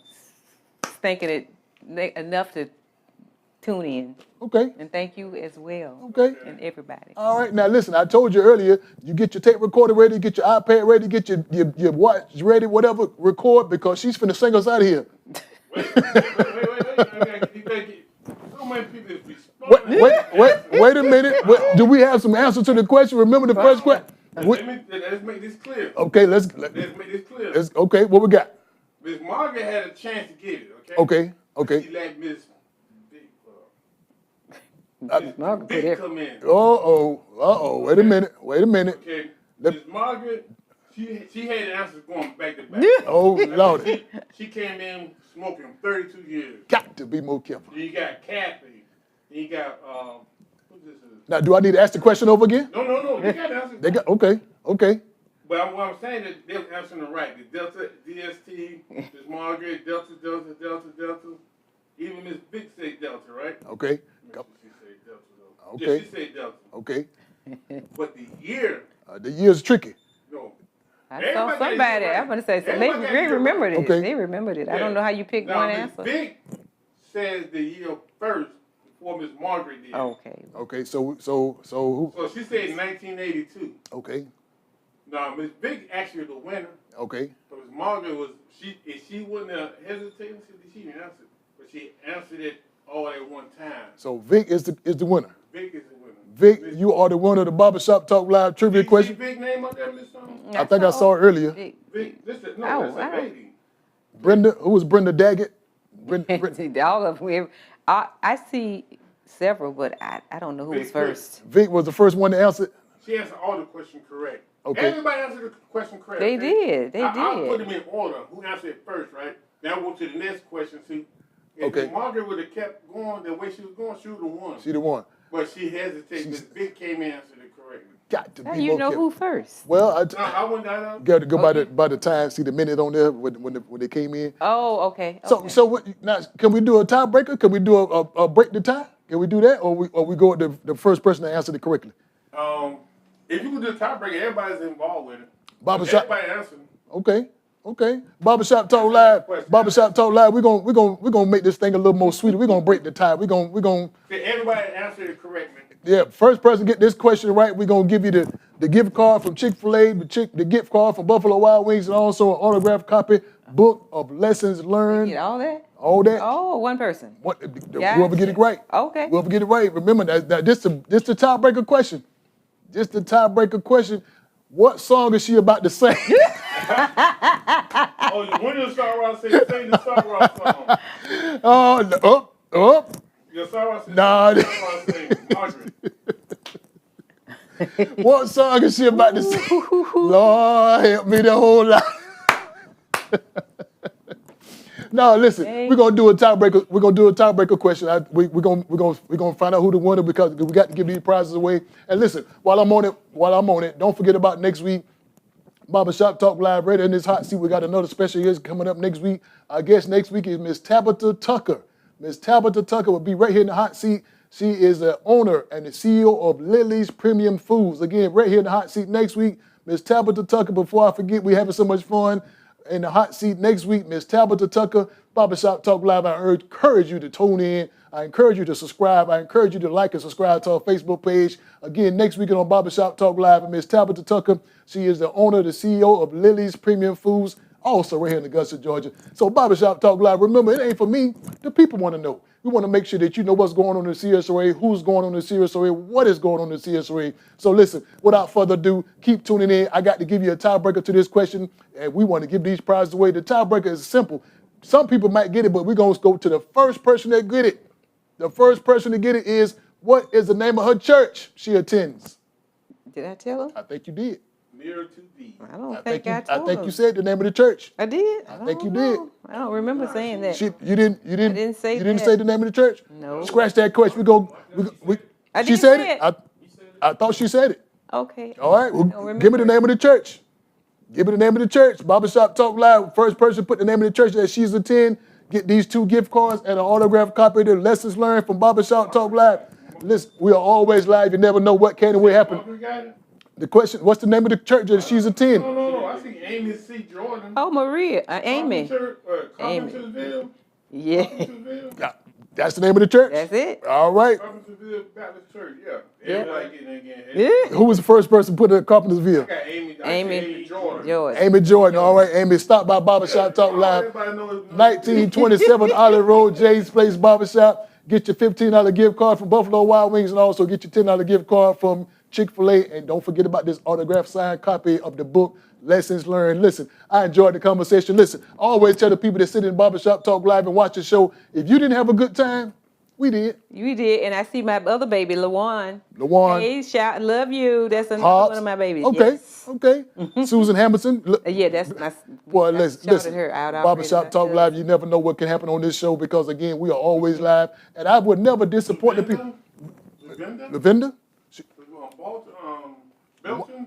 [SPEAKER 6] thinking it enough to tune in.
[SPEAKER 3] Okay.
[SPEAKER 6] And thank you as well.
[SPEAKER 3] Okay.
[SPEAKER 6] And everybody.
[SPEAKER 3] All right. Now, listen, I told you earlier, you get your tape recorder ready, get your iPad ready, get your watch ready, whatever, record, because she's finna sing us out of here.
[SPEAKER 8] Wait. So many people is responding.
[SPEAKER 3] Wait a minute. Do we have some answer to the question? Remember the first question?
[SPEAKER 8] Let's make this clear.
[SPEAKER 3] Okay, let's
[SPEAKER 8] make this clear.
[SPEAKER 3] Okay, what we got?
[SPEAKER 8] Miss Margaret had a chance to get it, okay?
[SPEAKER 3] Okay.
[SPEAKER 8] She let Miss
[SPEAKER 6] Margaret
[SPEAKER 8] Big come in.
[SPEAKER 3] Wait a minute.
[SPEAKER 8] Okay. Miss Margaret She had the answers going back to back.
[SPEAKER 3] Oh, Lord.
[SPEAKER 8] She came in smoking 32 years.
[SPEAKER 3] Got to be more careful.
[SPEAKER 8] Then you got Kathy. Then you got, who's this?
[SPEAKER 3] Now, do I need to ask the question over again?
[SPEAKER 8] No. You got the answers.
[SPEAKER 3] They got, okay.
[SPEAKER 8] But what I'm saying is they're answering them right. The Delta, DST, Miss Margaret, Delta. Even Miss Vic said Delta, right?
[SPEAKER 3] Okay.
[SPEAKER 8] She said Delta, though.
[SPEAKER 3] Okay.
[SPEAKER 8] Yeah, she said Delta.
[SPEAKER 3] Okay.
[SPEAKER 8] But the year,
[SPEAKER 3] The year's tricky.
[SPEAKER 8] no.
[SPEAKER 6] I saw somebody. I'm going to say, so they remembered it.
[SPEAKER 3] Okay.
[SPEAKER 6] They remembered it. I
[SPEAKER 8] Yeah.
[SPEAKER 6] don't know how you pick
[SPEAKER 8] Now,
[SPEAKER 6] one
[SPEAKER 8] Miss
[SPEAKER 6] answer.
[SPEAKER 8] Vic says the year first before Miss Margaret did.
[SPEAKER 6] Okay.
[SPEAKER 3] Okay, so who?
[SPEAKER 8] So she said 1982.
[SPEAKER 3] Okay,
[SPEAKER 8] Now, Miss Vic actually the winner.
[SPEAKER 3] okay.
[SPEAKER 8] So Miss Margaret was, if she wouldn't have hesitated, she didn't answer. But she answered it all at one time.
[SPEAKER 3] So Vic is the winner.
[SPEAKER 8] Vic is the winner.
[SPEAKER 3] Vic, you are the winner of the Barbershop Talk Live trivia
[SPEAKER 8] Did you see
[SPEAKER 3] question.
[SPEAKER 8] Vic name up there, Miss
[SPEAKER 3] I think I saw it earlier.
[SPEAKER 8] Vic, that's a
[SPEAKER 6] wow.
[SPEAKER 8] lady.
[SPEAKER 3] Brenda, who was Brenda Daggett? Brenda,
[SPEAKER 6] All of them. I see several, but I don't know who was
[SPEAKER 8] Vic
[SPEAKER 6] first.
[SPEAKER 3] Vic was the first one to answer.
[SPEAKER 8] She answered all the questions correct.
[SPEAKER 3] Okay.
[SPEAKER 8] Everybody answered the question correct.
[SPEAKER 6] They
[SPEAKER 8] okay?
[SPEAKER 6] did.
[SPEAKER 8] I put them in order. Who answered it first, right? Now we'll go to the next question. See, if
[SPEAKER 3] Okay.
[SPEAKER 8] Margaret would have kept going the way she was going, she would have won.
[SPEAKER 3] She the one.
[SPEAKER 8] But she hesitated. Miss Vic came in and answered it correctly.
[SPEAKER 3] Got to be
[SPEAKER 6] How
[SPEAKER 3] more
[SPEAKER 6] you know
[SPEAKER 3] careful.
[SPEAKER 6] who first?
[SPEAKER 3] Well,
[SPEAKER 8] No, I went down.
[SPEAKER 3] got to go by the time, see the minute on there when they came in.
[SPEAKER 6] Oh, okay.
[SPEAKER 3] So what, now can we do a tiebreaker? Can we do a break the tie? Can we do that, or we go with the first person to answer it correctly?
[SPEAKER 8] If you can do a tiebreaker, everybody's involved with it.
[SPEAKER 3] Barbershop.
[SPEAKER 8] Everybody answered.
[SPEAKER 3] Okay. Barbershop Talk Live. Barbershop Talk Live. We're gonna make this thing a little more sweeter. We're gonna break the tie. We're gonna.
[SPEAKER 8] Everybody answered it correctly.
[SPEAKER 3] Yeah, first person get this question right, we're gonna give you the gift card from Chick-fil-A, the gift card from Buffalo Wild Wings, and also an autographed copy book of lessons learned.
[SPEAKER 6] Get all that?
[SPEAKER 3] All that.
[SPEAKER 6] Oh, one person.
[SPEAKER 3] Whoever get it right.
[SPEAKER 6] Okay.
[SPEAKER 3] Whoever get it right. Remember that this the tiebreaker question. This the tiebreaker question. What song is she about to sing?
[SPEAKER 8] Oh, when did Star Ross say sing the Star Ross song? Your Star Ross said Margaret.
[SPEAKER 3] What song is she about to sing? Lord help me the whole lot. No, listen. We're gonna do a tiebreaker. We're gonna do a tiebreaker question. We're gonna find out who the winner, because we got to give these prizes away. And listen, while I'm on it, don't forget about next week. Barbershop Talk Live right in this hot seat. We got another special guest coming up next week. Our guest next week is Miss Tabitha Tucker. Miss Tabitha Tucker will be right here in the hot seat. She is the owner and the CEO of Lily's Premium Foods. Again, right here in the hot seat next week. Miss Tabitha Tucker, before I forget, we're having so much fun in the hot seat next week. Miss Tabitha Tucker, Barbershop Talk Live. I encourage you to tune in. I encourage you to subscribe. I encourage you to like and subscribe to our Facebook page. Again, next week on Barbershop Talk Live, Miss Tabitha Tucker. She is the owner, the CEO of Lily's Premium Foods, also right here in Augusta, Georgia. So Barbershop Talk Live, remember, it ain't for me. The people want to know. We want to make sure that you know what's going on in the CSOA, who's going on in the CSOA, what is going on in the CSOA. So listen, without further ado, keep tuning in. I got to give you a tiebreaker to this question, and we want to give these prizes away. The tiebreaker is simple. Some people might get it, but we're going to go to the first person that get it. The first person to get it is, what is the name of her church she attends?
[SPEAKER 6] Did I tell her?
[SPEAKER 3] I think you did.
[SPEAKER 8] Nearer to thee.
[SPEAKER 6] I don't think I told
[SPEAKER 3] I think
[SPEAKER 6] her.
[SPEAKER 3] you said the name of the church.
[SPEAKER 6] I did?
[SPEAKER 3] I think you
[SPEAKER 6] don't
[SPEAKER 3] did.
[SPEAKER 6] know. I don't remember saying that.
[SPEAKER 3] You didn't
[SPEAKER 6] say
[SPEAKER 3] You didn't
[SPEAKER 6] that.
[SPEAKER 3] say the name of the church?
[SPEAKER 6] No.
[SPEAKER 3] Scratch that question.
[SPEAKER 6] I
[SPEAKER 3] She
[SPEAKER 6] did
[SPEAKER 3] said
[SPEAKER 6] say
[SPEAKER 3] it? I thought she said it.
[SPEAKER 6] Okay.
[SPEAKER 3] All right.
[SPEAKER 6] I
[SPEAKER 3] Well,
[SPEAKER 6] don't
[SPEAKER 3] give me the
[SPEAKER 6] remember.
[SPEAKER 3] name of the church. Give me the name of the church. Barbershop Talk Live. First person put the name of the church that she's attend. Get these 2 gift cards and an autographed copy of the lessons learned from Barbershop Talk Live. Listen, we are always live. You never know what can and will happen.
[SPEAKER 8] Margaret got it?
[SPEAKER 3] The question, what's the name of the church that she's attending?
[SPEAKER 8] No. I see Amy C. Jordan.
[SPEAKER 6] Oh, Maria. Amy. Amy.
[SPEAKER 8] Carpentersville.
[SPEAKER 6] Yeah.
[SPEAKER 8] Carpentersville.
[SPEAKER 3] Yeah, that's the name of the church?
[SPEAKER 6] That's it.
[SPEAKER 3] All right.
[SPEAKER 8] Carpentersville Baptist Church. Yeah.
[SPEAKER 6] Yeah.
[SPEAKER 8] Everybody getting it again.
[SPEAKER 6] Yeah.
[SPEAKER 3] Who was the first person put in Carpentersville?
[SPEAKER 8] I got Amy.
[SPEAKER 6] Amy
[SPEAKER 8] Jordan.
[SPEAKER 6] George.
[SPEAKER 3] Amy Jordan. All right, Amy, stop by Barbershop Talk Live.
[SPEAKER 8] Everybody knows
[SPEAKER 3] 1927 Olive Road, Jay's Place Barbershop. Get your $15 gift card from Buffalo Wild Wings, and also get your $10 gift card from Chick-fil-A. And don't forget about this autographed signed copy of the book, Lessons Learned. Listen, I enjoyed the conversation. Listen, I always tell the people that sit in Barbershop Talk Live and watch the show, if you didn't have a good time, We did.
[SPEAKER 6] You did, and I see my other baby, LaJuan.
[SPEAKER 3] LaJuan.
[SPEAKER 6] Hey, shout, love you. That's another
[SPEAKER 3] Pops.
[SPEAKER 6] one of my babies.
[SPEAKER 3] Okay,
[SPEAKER 6] Yes.
[SPEAKER 3] okay. Susan Hamilton.
[SPEAKER 6] Yeah, that's my.
[SPEAKER 3] Boy,
[SPEAKER 6] I
[SPEAKER 3] listen,
[SPEAKER 6] shouted her out.
[SPEAKER 3] Barbershop Talk Live, you never know what can happen on this show because, again, we are always live. And I would never disappoint the people. Lavenda?
[SPEAKER 8] Belton?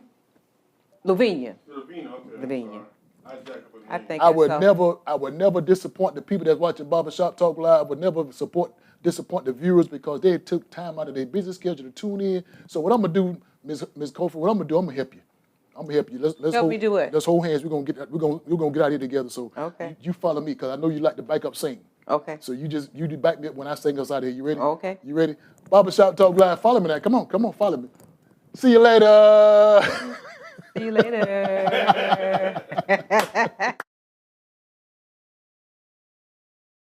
[SPEAKER 6] Lavinia.
[SPEAKER 8] Lavina, okay.
[SPEAKER 6] Lavinia. I think
[SPEAKER 3] I would never disappoint the people that's watching Barbershop Talk Live. I would never disappoint the viewers because they took time out of their busy schedule to tune in. So what I'm gonna do, Ms. Cofer, I'm gonna help you. I'm gonna help you. Let's
[SPEAKER 6] help
[SPEAKER 3] hold,
[SPEAKER 6] me do what?
[SPEAKER 3] Let's hold hands. We're gonna get out here together. So
[SPEAKER 6] okay.
[SPEAKER 3] You follow me because I know you like to back up sing.
[SPEAKER 6] Okay.
[SPEAKER 3] So you do back me up when I sing us out here. You ready?
[SPEAKER 6] Okay.
[SPEAKER 3] You ready? Barbershop Talk Live. Follow me now. Come on, follow me. See you later.
[SPEAKER 6] See you later.